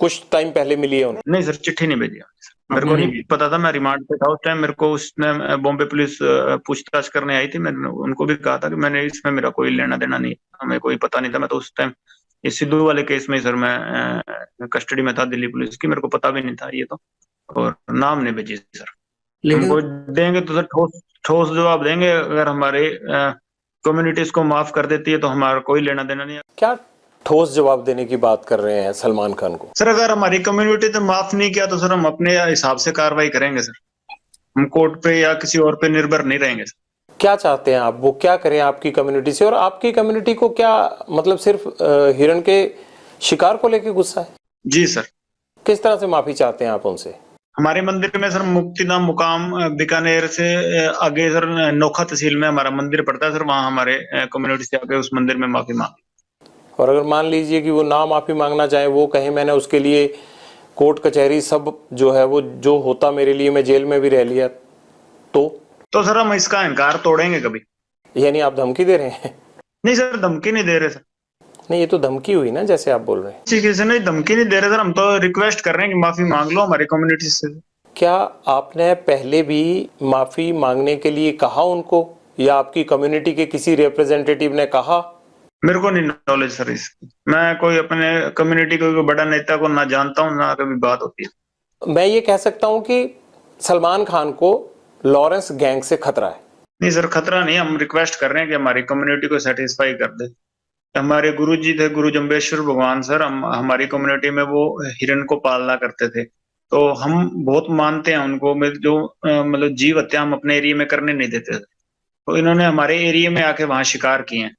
कुछ टाइम पहले मिली है उन्हें? नहीं सर, चिट्ठी नहीं भेजी सर। मेरे को नहीं पता था, मैं रिमांड पे था उस टाइम। मेरे को उसने बॉम्बे पुलिस पूछताछ करने आई थी। मैंने उनको भी कहा था कि मैंने इसमें मेरा कोई लेना देना नहीं, हमें कोई पता नहीं था। मैं तो उस टाइम इस सिद्धू वाले केस में सर मैं कस्टडी में था दिल्ली पुलिस की, मेरे को पता भी नहीं था ये तो। और नाम नहीं भेजी सर। हमको देंगे तो सर ठोस ठोस जवाब देंगे। अगर हमारे कम्युनिटी इसको माफ कर देती है तो हमारा कोई लेना देना नहीं है। क्या ठोस जवाब देने की बात कर रहे हैं सलमान खान को? सर अगर हमारी कम्युनिटी ने माफ नहीं किया तो सर हम अपने हिसाब से कार्रवाई करेंगे सर। हम कोर्ट पे या किसी और पे निर्भर नहीं रहेंगे सर। क्या चाहते हैं आप, वो क्या करें आपकी कम्युनिटी से? और आपकी कम्युनिटी को क्या मतलब सिर्फ हिरण के शिकार को लेकर गुस्सा है? जी सर। किस तरह से माफी चाहते हैं आप उनसे? हमारे मंदिर में सर मुक्तिधाम मुकाम बीकानेर से आगे सर नोखा तहसील में हमारा मंदिर पड़ता है सर। वहाँ हमारे कम्युनिटी से आके उस मंदिर में माफी मांगी। और अगर मान लीजिए कि वो ना माफी मांगना चाहे, वो कहें मैंने उसके लिए कोर्ट कचहरी सब जो है वो जो होता मेरे लिए, मैं जेल में भी रह लिया, तो सर हम इसका अहंकार तोड़ेंगे कभी। यानी आप धमकी दे रहे हैं? नहीं सर, धमकी नहीं दे रहे सर। नहीं, ये तो धमकी हुई ना जैसे आप बोल रहे हैं। किसी से नहीं, धमकी नहीं दे रहे सर। हम तो रिक्वेस्ट कर रहे हैं कि माफी मांग लो हमारी कम्युनिटी से। क्या आपने पहले भी माफी मांगने के लिए कहा उनको, या आपकी कम्युनिटी के किसी रिप्रेजेंटेटिव ने कहा? मेरे को नहीं नॉलेज सर इसकी। मैं कोई अपने कम्युनिटी को कोई बड़ा नेता को ना जानता हूँ, ना कभी बात होती है। मैं ये कह सकता हूँ कि सलमान खान को लॉरेंस गैंग से खतरा है? नहीं सर, खतरा नहीं। हम रिक्वेस्ट कर रहे हैं कि हमारी कम्युनिटी को सेटिस्फाई कर दे। हमारे गुरु जी थे, गुरु जम्बेश्वर भगवान सर। हमारी कम्युनिटी में वो हिरण को पालना करते थे, तो हम बहुत मानते हैं उनको। जो मतलब जीव हत्या हम अपने एरिया में करने नहीं देते थे, तो इन्होंने हमारे एरिया में आके वहां शिकार किए हैं।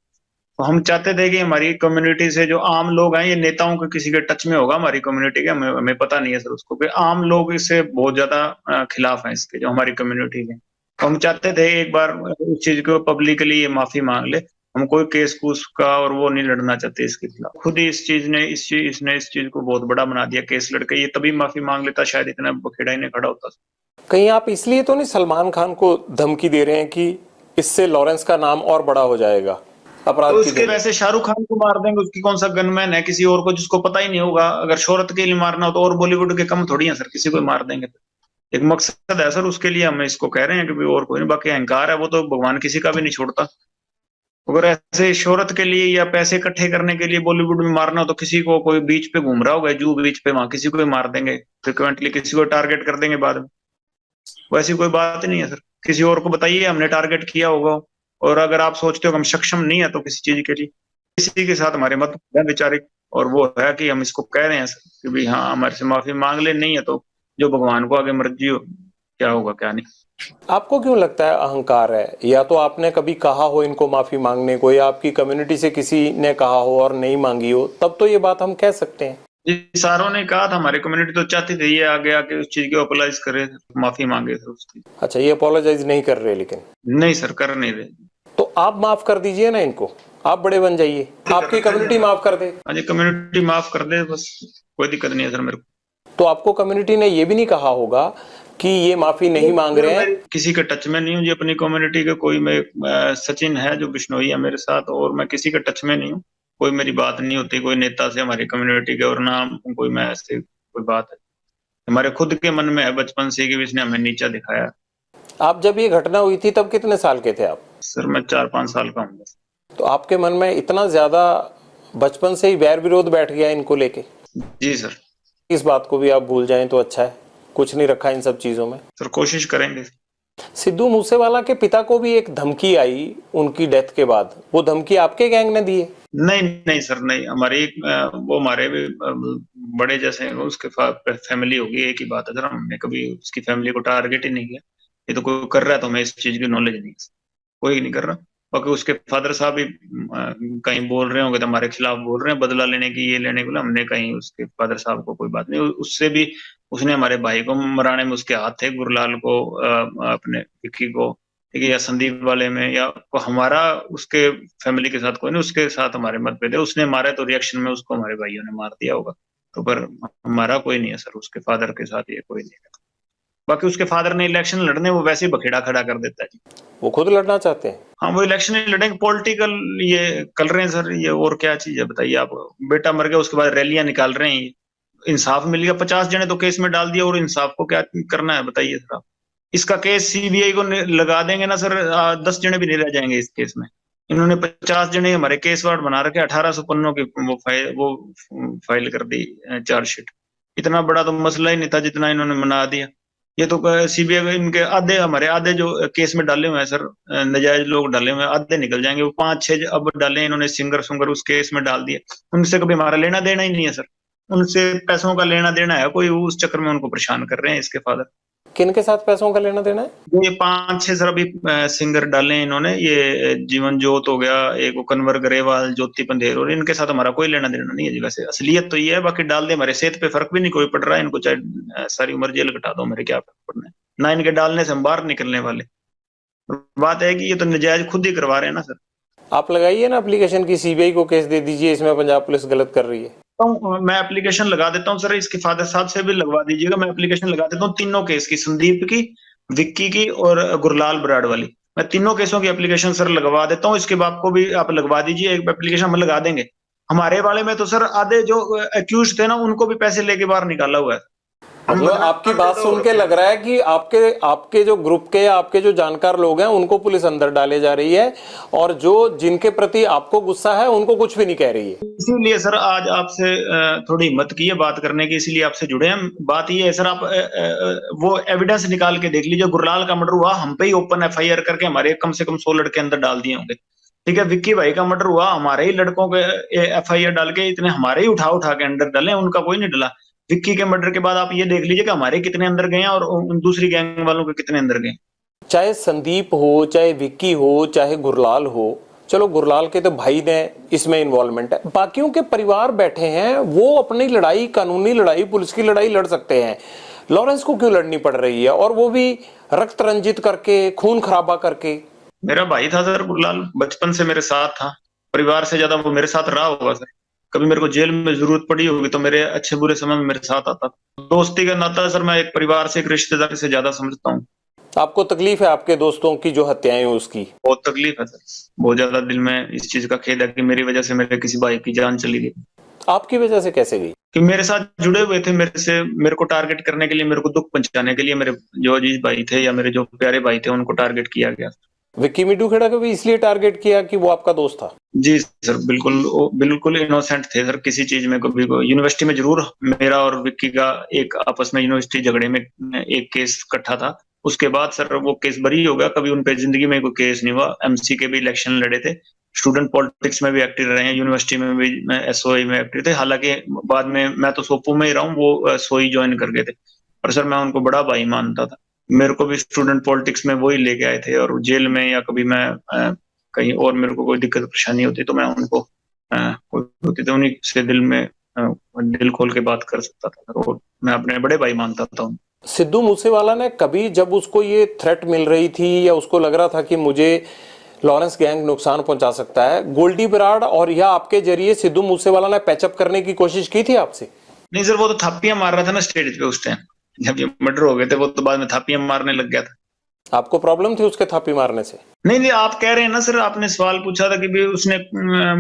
तो हम चाहते थे कि हमारी कम्युनिटी से जो आम लोग हैं, ये नेताओं के किसी के टच में होगा हमारी कम्युनिटी के, हमें पता नहीं है सर उसको, कि आम लोग इससे बहुत ज्यादा खिलाफ हैं इसके, जो हमारी कम्युनिटी के। तो हम चाहते थे एक बार इस चीज को पब्लिकली ये माफी मांग ले। हम कोई केस कूस का और वो नहीं लड़ना चाहते इसके खिलाफ। खुद ही इसने इस चीज को बहुत बड़ा बना दिया केस लड़के। ये तभी माफी मांग लेता, शायद इतना बखेड़ा ही नहीं खड़ा होता। कहीं आप इसलिए तो नहीं सलमान खान को धमकी दे रहे हैं कि इससे लॉरेंस का नाम और बड़ा हो जाएगा अपराध? तो उसके वैसे शाहरुख खान को मार देंगे, उसकी कौन सा गनमैन है किसी और को जिसको पता ही नहीं होगा? अगर शोहरत के लिए मारना हो तो और बॉलीवुड के कम थोड़ी है सर, किसी को मार देंगे। एक मकसद है सर, उसके लिए हम इसको कह रहे हैं कि भाई और कोई नहीं। बाकी अहंकार है वो तो भगवान किसी का भी नहीं छोड़ता। अगर ऐसे शोहरत के लिए या पैसे इकट्ठे करने के लिए बॉलीवुड में मारना हो तो किसी को, कोई बीच पे घूम रहा होगा जू बीच पे, वहां किसी को भी मार देंगे फ्रिक्वेंटली, किसी को टारगेट कर देंगे बाद में। वैसी कोई बात नहीं है सर। किसी और को बताइए हमने टारगेट किया होगा। और अगर आप सोचते हो कि हम सक्षम नहीं है तो किसी चीज के लिए, किसी के साथ हमारे मत वैचारिक, और वो है कि हम इसको कह रहे हैं सर कि भाई हाँ हमारे से माफी मांग ले, नहीं है तो जो भगवान को आगे मर्जी हो, क्या होगा क्या नहीं। आपको क्यों लगता है अहंकार है? या तो आपने कभी कहा हो इनको माफी मांगने को, या आपकी कम्युनिटी से किसी ने कहा हो और नहीं मांगी हो, तब तो ये बात हम कह सकते हैं। जी, सारों ने कहा था। हमारी कम्युनिटी तो चाहती थी ये आगे आके उस चीज को अपोलाइज करे, माफी मांगे सर उसकी। अच्छा, ये अपोलोजाइज नहीं कर रहे? लेकिन नहीं सर, कर नहीं रहे। तो आप माफ कर दीजिए ना इनको, आप बड़े बन जाइए, आपकी कम्युनिटी माफ कर दे। हाँ, कम्युनिटी माफ कर दे बस, कोई दिक्कत नहीं है सर मेरे को। तो आपको कम्युनिटी ने ये भी नहीं कहा होगा कि ये माफी नहीं मांग रहे हैं? किसी के टच में नहीं हूँ जी अपनी कम्युनिटी के। कोई मैं सचिन है जो बिश्नोई है मेरे साथ, और मैं किसी के टच में नहीं हूँ। कोई मेरी बात नहीं होती कोई नेता से हमारी कम्युनिटी के, और ना कोई मैं ऐसे कोई बात है। हमारे खुद के मन में है बचपन से कि इसने हमें नीचा दिखाया। आप जब ये घटना हुई थी तब कितने साल के थे आप? सर मैं 4-5 साल का हूँ। तो आपके मन में इतना ज्यादा बचपन से ही वैर विरोध बैठ गया इनको लेके? जी सर। इस बात को भी आप भूल जाएं तो अच्छा है, कुछ नहीं रखा इन सब चीजों में। सर कोशिश करेंगे। सिद्धू मूसेवाला के पिता को भी एक धमकी आई उनकी डेथ के बाद, वो धमकी आपके गैंग ने दी है? नहीं नहीं सर, नहीं। हमारे वो हमारे भी बड़े जैसे हैं, उसके फैमिली होगी, एक ही बात है सर। हमने कभी उसकी फैमिली को टारगेट ही नहीं किया। ये तो कोई कर रहा है तो हमें इस चीज की नॉलेज नहीं है, कोई नहीं कर रहा। बाकी उसके फादर साहब भी कहीं बोल रहे होंगे तो हमारे खिलाफ बोल रहे हैं, बदला लेने की, ये लेने के लिए। हमने कहीं उसके फादर साहब को कोई बात नहीं, उससे भी उसने हमारे भाई को मराने में उसके हाथ थे, गुरलाल को, अपने विक्की को, ठीक है, या संदीप वाले में, या हमारा उसके फैमिली के साथ कोई नहीं, उसके साथ हमारे मतभेद है, उसने मारा तो रिएक्शन में उसको हमारे भाइयों ने मार दिया होगा। तो पर हमारा कोई नहीं है सर, उसके फादर के साथ ये कोई नहीं है। बाकी उसके फादर ने इलेक्शन लड़ने, वो वैसे ही बखेड़ा खड़ा कर देता है जी। वो खुद लड़ना चाहते हैं? हाँ, वो इलेक्शन नहीं लड़ेंगे, पॉलिटिकल ये कर रहे हैं सर, ये और क्या चीज है बताइए आप। बेटा मर गया उसके बाद रैलियां निकाल रहे हैं, इंसाफ मिल गया, 50 जने तो केस में डाल दिया, और इंसाफ को क्या करना है बताइए सर आप। इसका केस सीबीआई को लगा देंगे ना सर, 10 जने भी नहीं रह जाएंगे इस केस में। इन्होंने 50 जने हमारे केस वार्ड बना रखे, 1800 पन्नों की वो फाइल कर दी चार्जशीट। इतना बड़ा तो मसला ही नहीं था जितना इन्होंने बना दिया। ये तो सीबीआई इनके आधे, हमारे आधे जो केस में डाले हुए हैं सर, नजायज लोग डाले हुए हैं, आधे निकल जाएंगे। वो 5-6 अब डाले इन्होंने, सिंगर सुंगर उस केस में डाल दिए। उनसे कभी हमारा लेना देना ही नहीं है सर, उनसे पैसों का लेना देना है कोई, उस चक्कर में उनको परेशान कर रहे हैं इसके फादर। किन के साथ पैसों का लेना देना है? ये 5-6 सर अभी सिंगर डाले हैं इन्होंने, ये जीवन जोत हो गया, एक वो कन्वर ग्रेवाल, ज्योति पंधेर, और इनके साथ हमारा कोई लेना देना नहीं है जी। वैसे असलियत तो ये है, बाकी डाल दे, हमारे सेहत पे फर्क भी नहीं कोई पड़ रहा है इनको, चाहे सारी उम्र जेल कटा दो, मेरे क्या फर्क पड़ना है ना, इनके डालने से हम बाहर निकलने वाले। बात है कि ये तो नजायज खुद ही करवा रहे हैं ना सर। आप लगाइए ना एप्लीकेशन की, सीबीआई को केस दे दीजिए, इसमें पंजाब पुलिस गलत कर रही है। तो मैं एप्लीकेशन लगा देता हूँ सर, इसके फादर साहब से भी लगवा दीजिएगा, मैं एप्लीकेशन लगा देता हूँ तीनों केस की, संदीप की, विक्की की और गुरलाल बराड़ वाली। मैं तीनों केसों की एप्लीकेशन सर लगवा देता हूँ, इसके बाप को भी आप लगवा दीजिए, एक एप्लीकेशन हम लगा देंगे। हमारे वाले में तो सर आधे जो एक्यूज थे ना, उनको भी पैसे लेके बाहर निकाला हुआ है। मतलब आपकी बात सुन के लग रहा है कि आपके जो ग्रुप के, आपके जो जानकार लोग हैं, उनको पुलिस अंदर डाले जा रही है, और जो जिनके प्रति आपको गुस्सा है उनको कुछ भी नहीं कह रही है। इसीलिए सर आज आपसे थोड़ी हिम्मत की है बात करने की, इसीलिए आपसे जुड़े हैं। बात ये है सर, आप वो एविडेंस निकाल के देख लीजिए, गुरलाल का मर्डर हुआ, हम पे ही ओपन एफआईआर करके हमारे कम से कम 100 लड़के अंदर डाल दिए होंगे, ठीक है। विक्की भाई का मर्डर हुआ, हमारे ही लड़कों के एफआईआर डाल के इतने हमारे ही उठा उठा के अंदर डाले, उनका कोई नहीं डला। विक्की के मर्डर के बाद आप ये देख लीजिए कि हमारे कितने अंदर गए और दूसरी गैंग वालों के कितने अंदर गए। चाहे संदीप हो, चाहे विक्की हो, चाहे गुरलाल हो, चलो गुरलाल के तो भाई ने इसमें इन्वॉल्वमेंट है, बाकियों के परिवार बैठे हैं, वो अपनी लड़ाई, कानूनी लड़ाई, पुलिस की लड़ाई लड़ सकते हैं। लॉरेंस को क्यों लड़नी पड़ रही है, और वो भी रक्त रंजित करके, खून खराबा करके? मेरा भाई था सर गुरलाल, बचपन से मेरे साथ था, परिवार से ज्यादा वो मेरे साथ रहा होगा सर। कभी मेरे को जेल में जरूरत पड़ी होगी तो मेरे अच्छे बुरे समय में मेरे साथ आता। दोस्ती का नाता सर मैं एक परिवार से, एक रिश्तेदार से ज्यादा समझता हूँ। आपको तकलीफ है आपके दोस्तों की जो हत्याएं हुई उसकी? बहुत तकलीफ है सर, बहुत ज्यादा दिल में इस चीज का खेद है कि मेरी वजह से मेरे किसी भाई की जान चली गई। आपकी वजह से कैसे गई? कि मेरे साथ जुड़े हुए थे, मेरे को टारगेट करने के लिए, मेरे को दुख पहुंचाने के लिए, मेरे जो अजीज भाई थे या मेरे जो प्यारे भाई थे उनको टारगेट किया गया। विक्की मिड्डू खेड़ा को भी इसलिए टारगेट किया कि वो आपका दोस्त था? जी सर, बिल्कुल इनोसेंट थे सर, किसी चीज में कभी यूनिवर्सिटी में जरूर मेरा और विक्की का एक आपस में यूनिवर्सिटी झगड़े में एक केस इकट्ठा था, उसके बाद सर वो केस बरी हो गया, कभी उन पे जिंदगी में कोई केस नहीं हुआ। एमसी के भी इलेक्शन लड़े थे, स्टूडेंट पॉलिटिक्स में भी एक्टिव रहे हैं, यूनिवर्सिटी में भी एसओई में एक्टिव थे। हालांकि बाद में मैं तो सोपो में ही रहा हूँ, वो सोई ज्वाइन कर गए थे, पर सर मैं उनको बड़ा भाई मानता था। मेरे को भी स्टूडेंट पॉलिटिक्स में वही लेके आए थे, और जेल में या कभी मैं कहीं और मेरे को कोई दिक्कत परेशानी होती तो मैं उनको होती तो उन्हीं से दिल खोल के बात कर सकता था, और मैं अपने बड़े भाई मानता था। सिद्धू मूसेवाला ने कभी, जब उसको ये थ्रेट मिल रही थी या उसको लग रहा था कि मुझे लॉरेंस गैंग नुकसान पहुंचा सकता है, गोल्डी बराड़ और या आपके जरिए सिद्धू मूसेवाला ने पैचअप करने की कोशिश की थी आपसे? नहीं सर, वो तो थापियां मार रहा था ना स्टेज पे उस टाइम, जब ये मर्डर हो गए थे वो तो बाद में थापियां मारने लग गया था। आपको प्रॉब्लम थी उसके थापी मारने से? नहीं, आप कह रहे हैं ना सर, आपने सवाल पूछा था कि भी उसने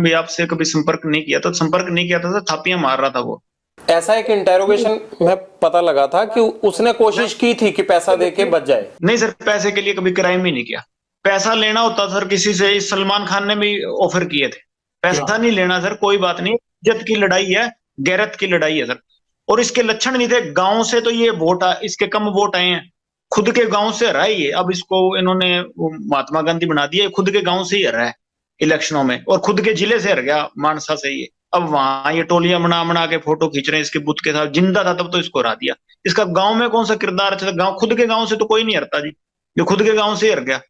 भी आपसे कभी संपर्क नहीं किया, तो संपर्क नहीं किया था सर, थापियां मार रहा था वो। ऐसा एक इंटेरोगेशन में पता लगा था कि उसने कोशिश की थी कि पैसा देके बच जाए। नहीं सर, पैसे के लिए कभी क्राइम ही नहीं किया। पैसा लेना होता सर किसी से, इस सलमान खान ने भी ऑफर किए थे, पैसा नहीं लेना सर, कोई बात नहीं, इज्जत की लड़ाई है, गैरत की लड़ाई है सर। और इसके लक्षण नहीं थे, गांव से तो ये वोट इसके कम वोट आए हैं, खुद के गांव से हरा ही है। अब इसको इन्होंने महात्मा गांधी बना दिया, खुद के गांव से ही हरा है इलेक्शनों में, और खुद के जिले से हर गया, मानसा से ही। अब वहां ये टोलियां बना के फोटो खींच रहे हैं इसके बुत के साथ, जिंदा था तब तो इसको हरा दिया। इसका गांव में कौन सा किरदार अच्छा था? गांव, खुद के गांव से तो कोई नहीं हरता जी, जो खुद के गांव से हर गया।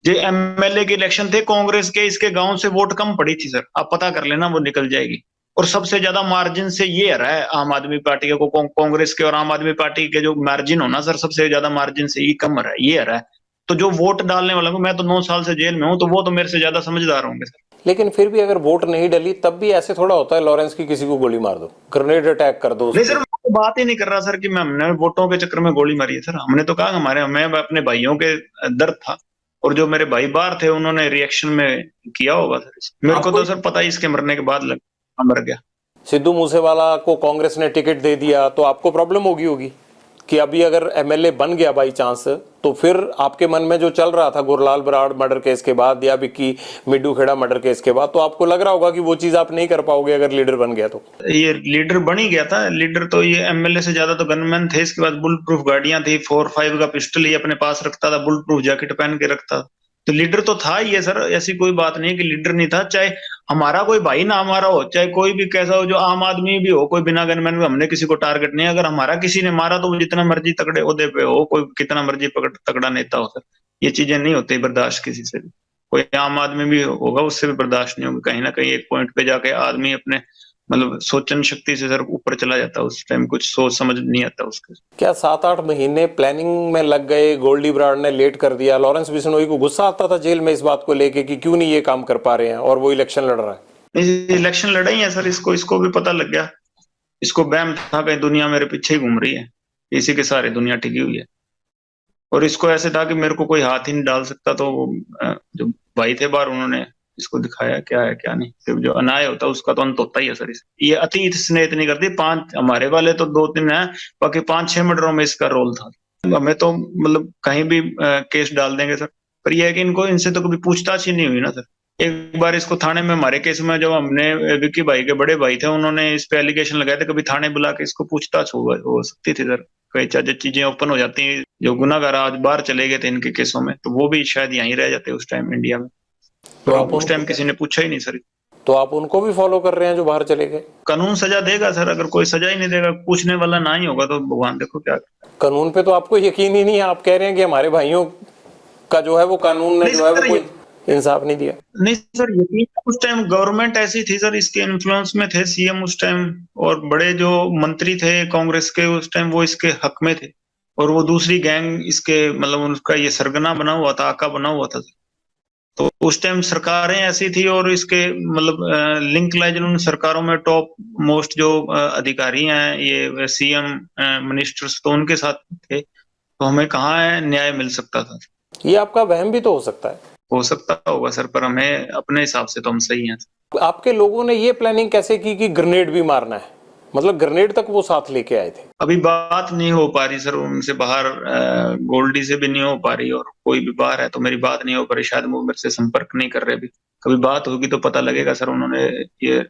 जो एमएलए के इलेक्शन थे कांग्रेस के, इसके गांव से वोट कम पड़ी थी सर, आप पता कर लेना, वो निकल जाएगी। और सबसे ज्यादा मार्जिन से ये हरा है आम आदमी पार्टी के को, कांग्रेस के और आम आदमी पार्टी के जो मार्जिन हो ना सर, सबसे ज्यादा मार्जिन से ये कम हरा है, ये हरा है। तो जो वोट डालने वाला हूँ, मैं तो 9 साल से जेल में हूँ, तो वो तो मेरे से ज्यादा समझदार होंगे सर। लेकिन फिर भी अगर वोट नहीं डली तब भी ऐसे थोड़ा होता है लॉरेंस की किसी को गोली मार दो, ग्रेनेड अटैक कर दो नहीं उसको। सर, मैं तो बात ही नहीं कर रहा सर कि मैं हमने वोटों के चक्कर में गोली मारी है सर। हमने तो कहा हमारे मैं अपने भाइयों के दर्द था, और जो मेरे भाई बाहर थे उन्होंने रिएक्शन में किया होगा सर। मेरे को आपको तो सर पता ही इसके मरने के बाद लगा मर गया। सिद्धू मूसेवाला को कांग्रेस ने टिकट दे दिया तो आपको प्रॉब्लम होगी कि अभी अगर एमएलए बन गया बाई चांस, तो फिर आपके मन में जो चल रहा था गुरलाल बराड़ मर्डर केस के बाद या विक्की मिड्डू खेड़ा मर्डर केस के बाद, तो आपको लग रहा होगा कि वो चीज आप नहीं कर पाओगे अगर लीडर बन गया तो। ये लीडर बन ही गया था। लीडर तो ये एमएलए से ज्यादा तो गनमैन थे। इसके बाद बुलेट प्रूफ गाड़ियां थी, 4-5 का पिस्टल ही अपने पास रखता था, बुलेट प्रूफ जैकेट पहन के रखता। तो लीडर तो था ही है सर, ऐसी कोई बात नहीं है कि लीडर नहीं था। चाहे हमारा कोई भाई ना हमारा हो, चाहे कोई भी कैसा हो, जो आम आदमी भी हो, कोई बिना गनमैन में, हमने किसी को टारगेट नहीं। अगर हमारा किसी ने मारा तो वो जितना मर्जी तगड़े ओहदे पे हो, कोई कितना मर्जी तगड़ा नेता हो सर, ये चीजें नहीं होती बर्दाश्त किसी से भी। कोई आम आदमी भी होगा उससे भी बर्दाश्त नहीं होगी। कहीं ना कहीं एक पॉइंट पे जाके आदमी अपने मतलब सोचन शक्ति से सर ऊपर चला जाता है। उस टाइम कुछ सोच समझ नहीं आता उसके। क्या 7-8 महीने प्लानिंग में लग गए, गोल्डी बराड़ ने लेट कर दिया, लॉरेंस बिश्नोई को गुस्सा आता था जेल में इस बात को लेके कि क्यों नहीं ये काम कर पा रहे हैं, और वो इलेक्शन लड़ रहा है। इलेक्शन लड़ा ही है सर, इसको भी पता लग गया। इसको बैम था कहीं दुनिया मेरे पीछे ही घूम रही है, इसी के सहारे दुनिया टिकी हुई है। और इसको ऐसे था कि मेरे को कोई हाथ ही नहीं डाल सकता। तो जो भाई थे बाहर उन्होंने इसको दिखाया क्या है क्या नहीं। तो जो अन्याय होता है उसका तो अंत होता ही है सर। ये अति इसने इतनी कर दी। 5 हमारे वाले तो 2-3 है, बाकी 5-6 मर्डरों में इसका रोल था। हमें तो मतलब कहीं भी केस डाल देंगे सर। पर यह है कि इनको इनसे तो कभी पूछताछ ही नहीं हुई ना सर। एक बार इसको थाने में, हमारे केस में जब हमने विक्की भाई के बड़े भाई थे उन्होंने इस पे एलिगेशन लगाए थे, कभी थाने बुला के इसको पूछताछ हो सकती थी सर। कई चीजें ओपन हो जाती हैं। जो गुनाहगार आज बाहर चले गए थे इनके केसों में, तो वो भी शायद यहीं रह जाते उस टाइम इंडिया में। तो तो आप उस टाइम किसी ने पूछा ही नहीं सर। तो आप उनको भी फॉलो कर रहे हैं जो बाहर चले गए। कानून सजा देगा सर। अगर कोई सजा ही नहीं देगा, पूछने वाला ना ही होगा, तो भगवान देखो क्या। कानून पे तो आपको यकीन ही नहीं है, आप कह रहे हैं कि हमारे भाइयों का जो है वो कानून ने जो है वो कोई इंसाफ नहीं दिया। नहीं सर, यकीन उस टाइम गवर्नमेंट ऐसी थी सर, इसके इन्फ्लुएंस में थे सीएम उस टाइम, और बड़े जो मंत्री थे कांग्रेस के उस टाइम वो इसके हक में थे। और वो दूसरी गैंग इसके मतलब उनका ये सरगना बना हुआ था, आका बना हुआ था। तो उस टाइम सरकारें ऐसी थी, और इसके मतलब लिंक लाए जिन सरकारों में टॉप मोस्ट जो अधिकारी हैं, ये सीएम मिनिस्टर्स, तो उनके साथ थे। तो हमें कहाँ है न्याय मिल सकता था। ये आपका वहम भी तो हो सकता है। हो सकता होगा सर, पर हमें अपने हिसाब से तो हम सही हैं। आपके लोगों ने ये प्लानिंग कैसे की कि ग्रेनेड भी मारना है, मतलब ग्रेनेड तक वो साथ लेके आए थे। अभी बात नहीं हो पा रही सर उनसे बाहर, गोल्डी से भी नहीं हो पा रही, और कोई भी बाहर है तो मेरी बात नहीं हो पा रही। शायद वो मेरे से संपर्क नहीं कर रहे अभी। कभी बात होगी तो पता लगेगा सर। उन्होंने ये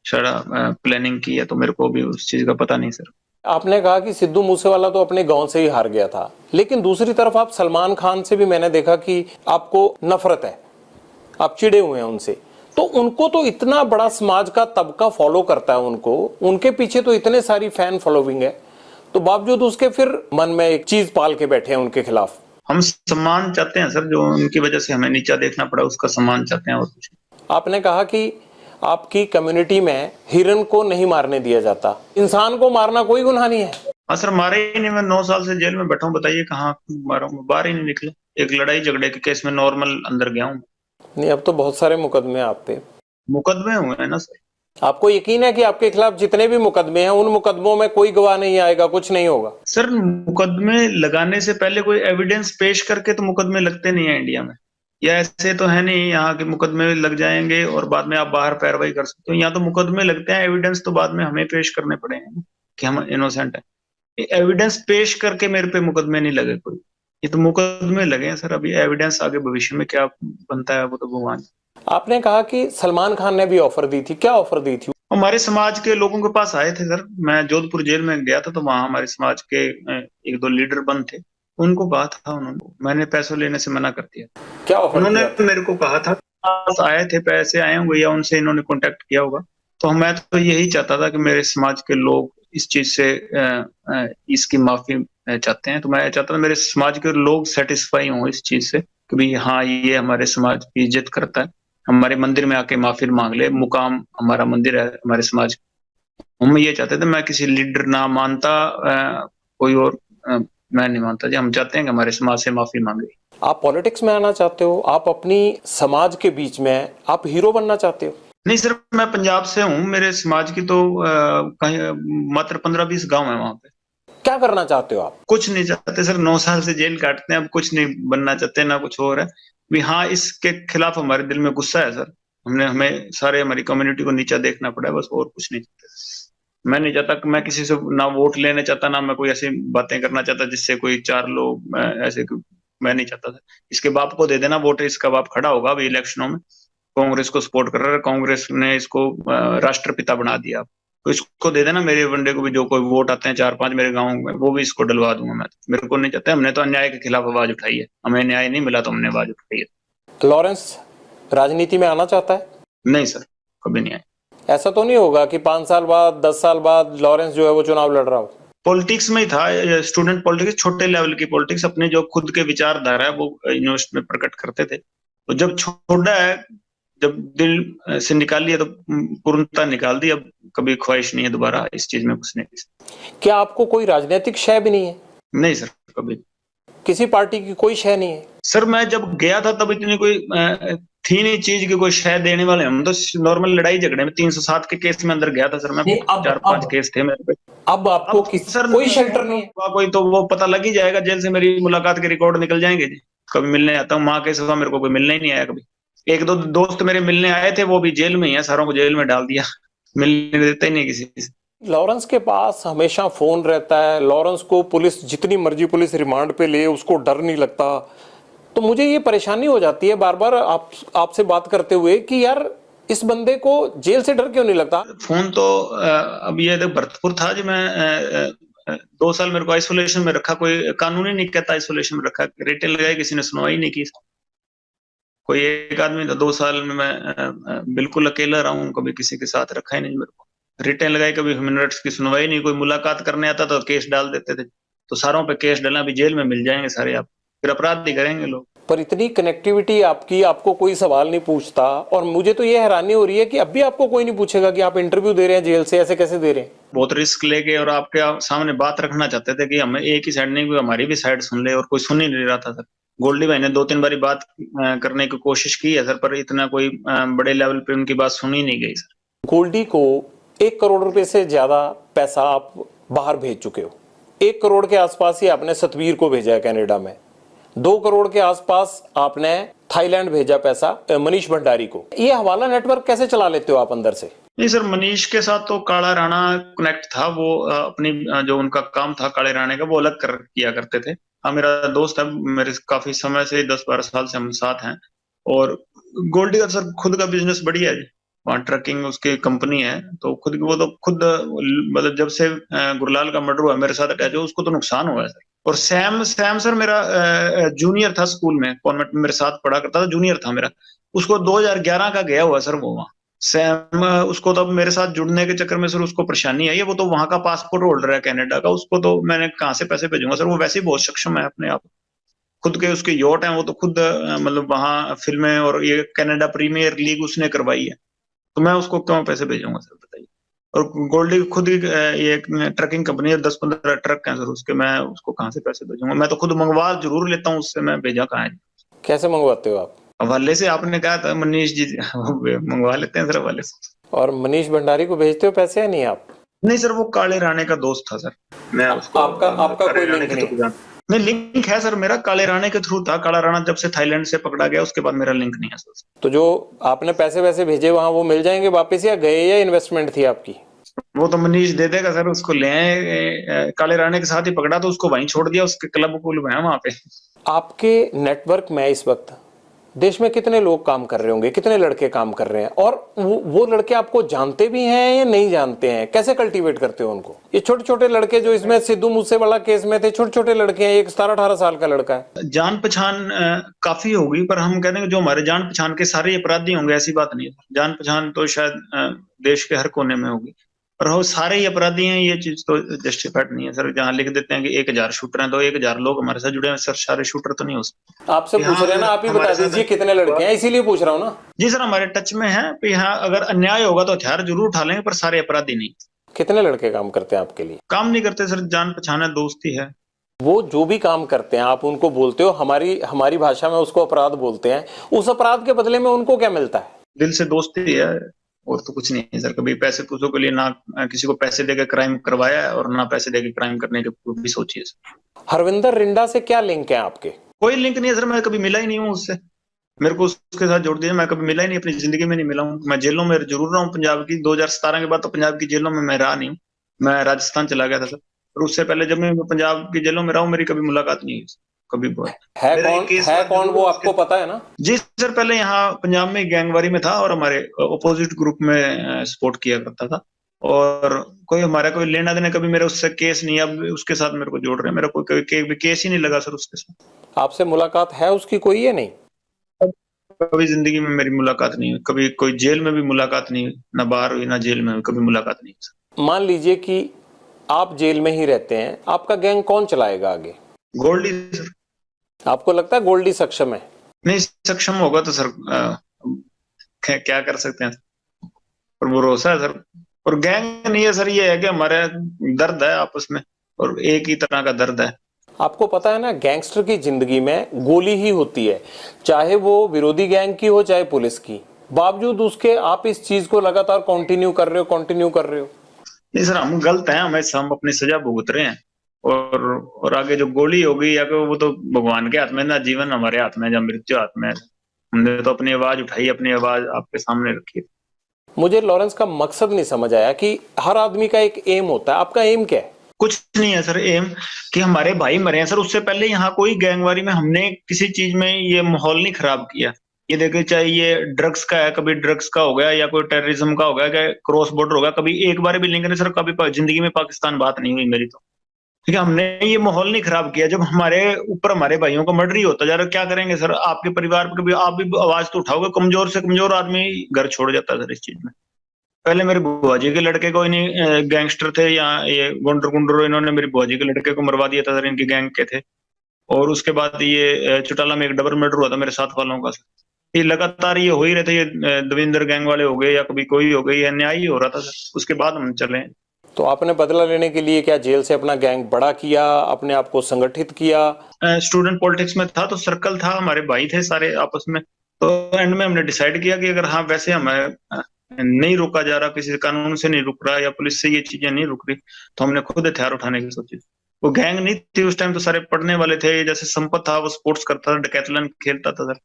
शायद प्लानिंग की है, तो मेरे को भी उस चीज का पता नहीं सर। आपने कहा कि सिद्धू मूसेवाला तो अपने गांव से ही हार गया था, लेकिन दूसरी तरफ आप सलमान खान से भी मैंने देखा कि आपको नफरत है, आप चिड़े हुए हैं उनसे। तो उनको तो इतना बड़ा समाज का तबका फॉलो करता है उनको, उनके पीछे तो इतने सारी फैन फॉलोइंग है, तो बावजूद उसके फिर मन में एक चीज पाल के बैठे हैं उनके खिलाफ। हम सम्मान चाहते हैं सर, जो उनकी वजह से हमें नीचा देखना पड़ा उसका सम्मान चाहते हैं, और कुछ। आपने कहा कि आपकी कम्युनिटी में हिरन को नहीं मारने दिया जाता, इंसान को मारना कोई गुनाह नहीं है। हाँ सर, मारे ही नहीं। मैं 9 साल से जेल में बैठा हूँ, बताइए कहाँ मारा हूँ। बाहर ही नहीं निकले। एक लड़ाई झगड़े के केस में नॉर्मल अंदर गया हूँ। नहीं, अब तो बहुत सारे मुकदमे आप पे। मुकदमे हुए हैं ना सर। आपको यकीन है कि आपके खिलाफ जितने भी मुकदमे हैं उन मुकदमों में कोई गवाह नहीं आएगा, कुछ नहीं होगा? सर, मुकदमे लगाने से पहले कोई एविडेंस पेश करके तो मुकदमे लगते नहीं है इंडिया में। या ऐसे तो है नहीं यहाँ के मुकदमे लग जाएंगे और बाद में आप बाहर पैरवाई कर सकते हो। यहाँ तो मुकदमे लगते हैं, एविडेंस तो बाद में हमें पेश करने पड़ेंगे कि हम इनोसेंट है। एविडेंस पेश करके मेरे पे मुकदमे नहीं लगे कोई। ये तो मुकदमे लगे हैं सर। अभी एविडेंस आगे भविष्य में क्या बनता है वो तो भगवान। आपने कहा कि सलमान खान ने भी ऑफर दी थी, क्या ऑफर दी थी? हमारे समाज के लोगों के पास आए थे सर। मैं जोधपुर जेल में गया था, तो वहां हमारे समाज के 1-2 लीडर बंद थे। उनको कहा था उन्होंने, मैंने पैसों लेने से मना कर दिया। क्या ऑफर? उन्होंने मेरे को कहा था पास आए थे, पैसे आए होंगे या उनसे इन्होंने कांटेक्ट किया होगा। तो मैं तो यही चाहता था कि मेरे समाज के लोग इस चीज से इसकी माफी चाहते हैं। तो मैं चाहता था मेरे समाज के लोग सेटिस्फाई हों इस चीज से कि भाई हाँ, ये हमारे समाज की इज्जत करता है। हमारे मंदिर में आके माफी मांग ले, मुकाम हमारा मंदिर है हमारे समाज। हम ये चाहते थे, मैं किसी लीडर ना मानता, कोई और मैं नहीं मानता जी। हम चाहते हैं कि हमारे समाज से माफी मांगे। आप पॉलिटिक्स में आना चाहते हो, आप अपनी समाज के बीच में आप हीरो बनना चाहते हो? नहीं सर, मैं पंजाब से हूँ, मेरे समाज की तो कहीं मात्र 15-20 गांव है वहां पे। क्या करना चाहते हो आप? कुछ नहीं चाहते सर, 9 साल से जेल काटते हैं, अब कुछ नहीं बनना चाहते, ना कुछ और है भी। हाँ, इसके खिलाफ हमारे दिल में गुस्सा है सर। हमें सारे हमारी कम्युनिटी को नीचा देखना पड़ा है बस, और कुछ नहीं चाहते। मैं नहीं चाहता कि मैं किसी से ना वोट लेने चाहता, ना मैं कोई ऐसी बातें करना चाहता जिससे कोई 4 लोग ऐसे। मैं नहीं चाहता था। इसके बाप को दे देना वोट, इसका बाप खड़ा होगा अभी इलेक्शनों में, कांग्रेस को सपोर्ट कर रहा है, कांग्रेस ने इसको राष्ट्रपिता बना दिया। तो इसको दे देना, मेरे वनडे को भी, जो कोई वोट आते हैं 4-5 मेरे गांव में, वो भी इसको डलवा दूंगा मैं। मेरे को नहीं चाहते, हमने तो अन्याय के खिलाफ आवाज उठाई है, हमें न्याय नहीं मिला तो हमने आवाज उठाई है। लॉरेंस राजनीति में आना चाहता है? नहीं सर, कभी नहीं आए। ऐसा तो नहीं होगा कि 5 साल बाद 10 साल बाद लॉरेंस जो है वो चुनाव लड़ रहा हो? पॉलिटिक्स में ही था, स्टूडेंट पॉलिटिक्स, छोटे लेवल की पॉलिटिक्स, अपने जो खुद के विचारधारा है वो यूनिवर्सिटी में प्रकट करते थे। तो जब छोड़ा है, जब दिल से निकाल लिया तो पूर्णता निकाल दी। अब कभी ख्वाहिश नहीं है दोबारा इस चीज में घुसने की। क्या आपको कोई राजनीतिक शय भी नहीं है? नहीं सर, कभी। किसी पार्टी की कोई शय नहीं है? सर मैं जब गया था तब इतनी कोई थी नहीं चीज की कोई शय देने वाले। हम तो नॉर्मल लड़ाई झगड़े में 307 के केस में अंदर गया था सर मैं। नहीं, अब 4-5 केस थे मेरे पे। अब आपको सर कोई शेल्टर नहीं है? कोई तो वो पता लग ही जाएगा, जेल से मेरी मुलाकात के रिकॉर्ड निकल जाएंगे जी। कभी मिलने आता हूँ, माँ के सिवा मेरे को कोई मिलने ही नहीं आया कभी। 1-2 दोस्त मेरे मिलने आए थे, वो भी जेल में ही है, सारों को जेल में डाल दिया, मिलने देता ही नहीं किसी से। लॉरेंस के पास हमेशा फोन रहता है, लॉरेंस को पुलिस जितनी मर्जी पुलिस रिमांड पे ले उसको डर नहीं लगता। तो मुझे ये परेशानी हो जाती है बार बार आपसे बात करते हुए कि यार इस बंदे को जेल से डर क्यों नहीं लगता? फोन तो अब ये भरतपुर था जी। मैं 2 साल मेरे को आइसोलेशन में रखा, कोई कानूनी नहीं कहता आइसोलेशन में रखा, रिटेल लगाई, किसी ने सुनवाई नहीं की। कोई एक आदमी था, 2 साल में मैं बिल्कुल अकेला रहा हूँ, कभी किसी के साथ रखा ही नहीं मेरे को। रिटेल लगाई, कभी ह्यूमन राइट्स की सुनवाई नहीं। कोई मुलाकात करने आता तो केस डाल देते थे, तो सारों पे केस डालना, अभी जेल में मिल जाएंगे सारे आप, फिर अपराध ही करेंगे लोग। पर इतनी कनेक्टिविटी आपकी, आपको कोई सवाल नहीं पूछता। और मुझे तो ये हैरानी हो रही है कि अब भी आपको कोई नहीं पूछेगा कि आप इंटरव्यू दे रहे हैं जेल से, ऐसे कैसे दे रहे हैं? बहुत रिस्क लेके और आपके सामने बात रखना चाहते थे कि हमें एक ही साइड नहीं, कोई हमारी भी साइड सुन ले, और कोई सुन ही नहीं रहा था सर। गोल्डी भाई ने 2-3 बारी बात करने की कोशिश की है सर, पर इतना कोई बड़े लेवल पे उनकी बात सुनी नहीं गई सर। गोल्डी को 1 करोड़ रुपए से ज्यादा पैसा आप बाहर भेज चुके हो। 1 करोड़ के आसपास ही आपने सतवीर को भेजा है कनाडा में। 2 करोड़ के आसपास आपने थाईलैंड भेजा पैसा मनीष भंडारी को। ये हवाला नेटवर्क कैसे चला लेते हो आप अंदर से? नहीं सर, मनीष के साथ तो काला राणा कनेक्ट था, वो अपनी जो उनका काम था काले राणे का, वो अलग कर किया करते थे। हाँ, मेरा दोस्त है, मेरे काफी समय से 10-12 साल से हम साथ हैं। और गोल्डी का सर खुद का बिजनेस बढ़िया है जी, वहाँ ट्रकिंग उसकी कंपनी है, तो खुद वो तो खुद मतलब जब से गुरलाल का मर्डर हुआ मेरे साथ अटैच हो, उसको तो नुकसान हुआ है सर। और सैम सैम सर मेरा जूनियर था स्कूल में, कॉन्वेंट में मेरे साथ पढ़ा करता था, जूनियर था मेरा। उसको 2011 का गया हुआ सर वो वहाँ। सैम उसको तो अब मेरे साथ जुड़ने के चक्कर में सर उसको परेशानी आई है, वो तो वहां का पासपोर्ट होल्डर है कनाडा का, उसको तो मैंने कहाँ से पैसे भेजूंगा सर, वो वैसे ही बहुत सक्षम है अपने आप। खुद के उसके यॉट हैं, वो तो खुद मतलब वहां फिल्में और ये कनाडा प्रीमियर लीग उसने करवाई है, तो मैं उसको क्यों पैसे भेजूंगा सर, बताइए। और गोल्डी खुद ही ये ट्रकिंग कंपनी है, 10-15 ट्रक हैं सर उसके, मैं उसको कहाँ से पैसे भेजूंगा। मैं तो खुद मंगवा जरूर लेता हूँ उससे, मैं भेजा कहाँ है। कैसे मंगवाते हो आप? हवाले से, आपने कहा था मनीष जी मंगवा लेते हैं सर हवाले से। और मनीष भंडारी को भेजते हो पैसे या नहीं आप? नहीं सर, वो काले राणे का दोस्त था सर, मैं उसको आपका कोई लिंक नहीं? नहीं, लिंक है सर मेरा, काले राणे के थ्रू था। काला राणा जब से थाईलैंड से पकड़ा गया उसके बाद मेरा लिंक नहीं है सर। तो जो आपने पैसे वैसे भेजे वहां, वो मिल जाएंगे वापस या गए, या इन्वेस्टमेंट थी आपकी? वो तो मनीष दे देगा सर, उसको ले आए, काले राणे के साथ ही पकड़ा तो उसको वहीं छोड़ दिया, उसके क्लब कुल में है वहां पे। आपके नेटवर्क में इस वक्त देश में कितने लोग काम कर रहे होंगे, कितने लड़के काम कर रहे हैं? और वो लड़के आपको जानते भी हैं या नहीं जानते हैं? कैसे कल्टीवेट करते हो उनको? ये छोटे छोटे लड़के जो इसमें सिद्धू मूसेवाला केस में थे, छोटे छोटे लड़के हैं, एक 17-18 साल का लड़का है। जान पहचान काफी होगी, पर हम कहते हैं जो हमारे जान पहचान के सारे अपराधी होंगे ऐसी बात नहीं है। जान पहचान तो शायद देश के हर कोने में होगी, और वो सारे ही अपराधी हैं, ये चीज तो जस्टिफाइड नहीं है सर। जहाँ लिख देते हैं कि 1000 शूटर हैं तो 1000 लोग हमारे साथ जुड़े हैं सर, सारे शूटर तो नहीं हो सकते। आपसे पूछ यहाँ रहे हैं ना, अगर आप ही हमारे बता साथ दीजिए कितने लड़के हैं, इसीलिए पूछ रहा हूँ ना। जी सर, हमारे टच में है कि यहाँ अगर अन्याय होगा तो हथियार जरूर उठा लेंगे, पर सारे अपराधी नहीं। कितने लड़के काम करते हैं आपके लिए? काम नहीं करते सर, जान पहचान है, दोस्ती है। वो जो भी काम करते हैं आप उनको बोलते हो, हमारी हमारी भाषा में उसको अपराध बोलते हैं, उस अपराध के बदले में उनको क्या मिलता है? दिल से दोस्ती है और तो कुछ नहीं है सर। कभी पैसे पूछो के लिए ना किसी को पैसे देके क्राइम करवाया है और ना पैसे देके क्राइम करने की भी सोची है सर। हरविंदर रिंडा से क्या लिंक है आपके? कोई लिंक नहीं है सर, मैं कभी मिला ही नहीं हूँ उससे। मेरे को उसके साथ जोड़ दिया, मैं कभी मिला ही नहीं, अपनी जिंदगी में नहीं मिला हूँ। मैं जेलों में जरूर रहा हूँ पंजाब की, 2017 के बाद तो पंजाब की जेलों में मैं रहा नहीं हूँ। मैं राजस्थान चला गया था सर, और उससे पहले जब मैं पंजाब की जेलों में रहा हूँ मेरी कभी मुलाकात नहीं हुई कभी। मेरा एक केस है हुआ कौन जरूर वो उसके। आपको पता है ना? जी सर, पहले यहाँ पंजाब में गैंगवारी में था और हमारे अपोजिट ग्रुप में सपोर्ट किया करता था, और कोई हमारा कोई लेना देना कभी मेरा उससे केस नहीं। अब उसके साथ मेरे को जोड़ रहे हैं, मेरा कोई केस ही नहीं लगा सर उसके साथ। आपसे मुलाकात है उसकी कोई या नहीं? कभी जिंदगी में मेरी मुलाकात नहीं हुई, कभी कोई जेल में भी मुलाकात नहीं हुई, ना बाहर हुई ना जेल में हुई, कभी मुलाकात नहीं हुई सर। मान लीजिए कि आप जेल में ही रहते हैं, आपका गैंग कौन चलाएगा आगे? गोल्डी सर। आपको लगता है गोल्डी सक्षम है? नहीं, सक्षम होगा तो सर क्या कर सकते हैं, पर भरोसा है सर। और गैंग नहीं है सर, ये है कि हमारे दर्द है आपस में, और एक ही तरह का दर्द है। आपको पता है ना, गैंगस्टर की जिंदगी में गोली ही होती है, चाहे वो विरोधी गैंग की हो चाहे पुलिस की, बावजूद उसके आप इस चीज को लगातार कंटिन्यू कर रहे हो। नहीं सर, हम गलत हैं, हम अपनी सजा भुगत रहे हैं, और आगे जो गोली होगी या वो तो भगवान के हाथ में ना, जीवन हमारे हाथ में, या मृत्यु हाथ में है। हमने तो अपनी आवाज उठाई, अपनी आवाज आपके सामने रखी। मुझे लॉरेंस का मकसद नहीं समझ आया कि हर आदमी का एक एम होता है, आपका एम क्या है? कुछ नहीं है सर एम, कि हमारे भाई मरे हैं सर। उससे पहले यहाँ कोई गैंगवारी में हमने किसी चीज में ये माहौल नहीं खराब किया। ये देखिए, चाहे ये ड्रग्स का है, कभी ड्रग्स का हो गया, या कोई टेररिज्म का हो गया, क्या क्रॉस बॉर्डर हो गया, कभी एक बार भी लिंक नहीं सर। कभी जिंदगी में पाकिस्तान बात नहीं हुई मेरी तो। ठीक है, हमने ये माहौल नहीं खराब किया। जब हमारे ऊपर हमारे भाइयों का मर्डर ही होता जा रहा, क्या करेंगे सर? आपके परिवार पर कभी आप भी आवाज तो उठाओगे? कमजोर से कमजोर आदमी घर छोड़ जाता है सर इस चीज में। पहले मेरे बुआ जी के लड़के को इन्हीं गैंगस्टर थे, या ये गुंडर गुंडर, इन्होंने मेरी बुआ जी के लड़के को मरवा दिया था सर, इनके गैंग के थे। और उसके बाद ये चौटाला में एक डबल मर्डर हुआ था मेरे साथ वालों का सर। ये लगातार ये हो ही रहे थे, ये दविंदर गैंग वाले हो गए या कभी कोई हो गई, अन्याय ही हो रहा था सर। उसके बाद हम चले। तो आपने बदला लेने के लिए क्या जेल से अपना गैंग बड़ा किया, अपने आप को संगठित किया? स्टूडेंट पॉलिटिक्स में था तो सर्कल था, हमारे भाई थे सारे आपस में। तो एंड में हमने डिसाइड किया कि अगर हाँ वैसे हमें नहीं रोका जा रहा, किसी कानून से नहीं रुक रहा, या पुलिस से ये चीजें नहीं रुक रही, तो हमने खुद हथियार उठाने की सोची। वो गैंग नहीं थी उस टाइम, तो सारे पढ़ने वाले थे। जैसे संपत था वो स्पोर्ट्स करता था, डेकैथलॉन खेलता था सर।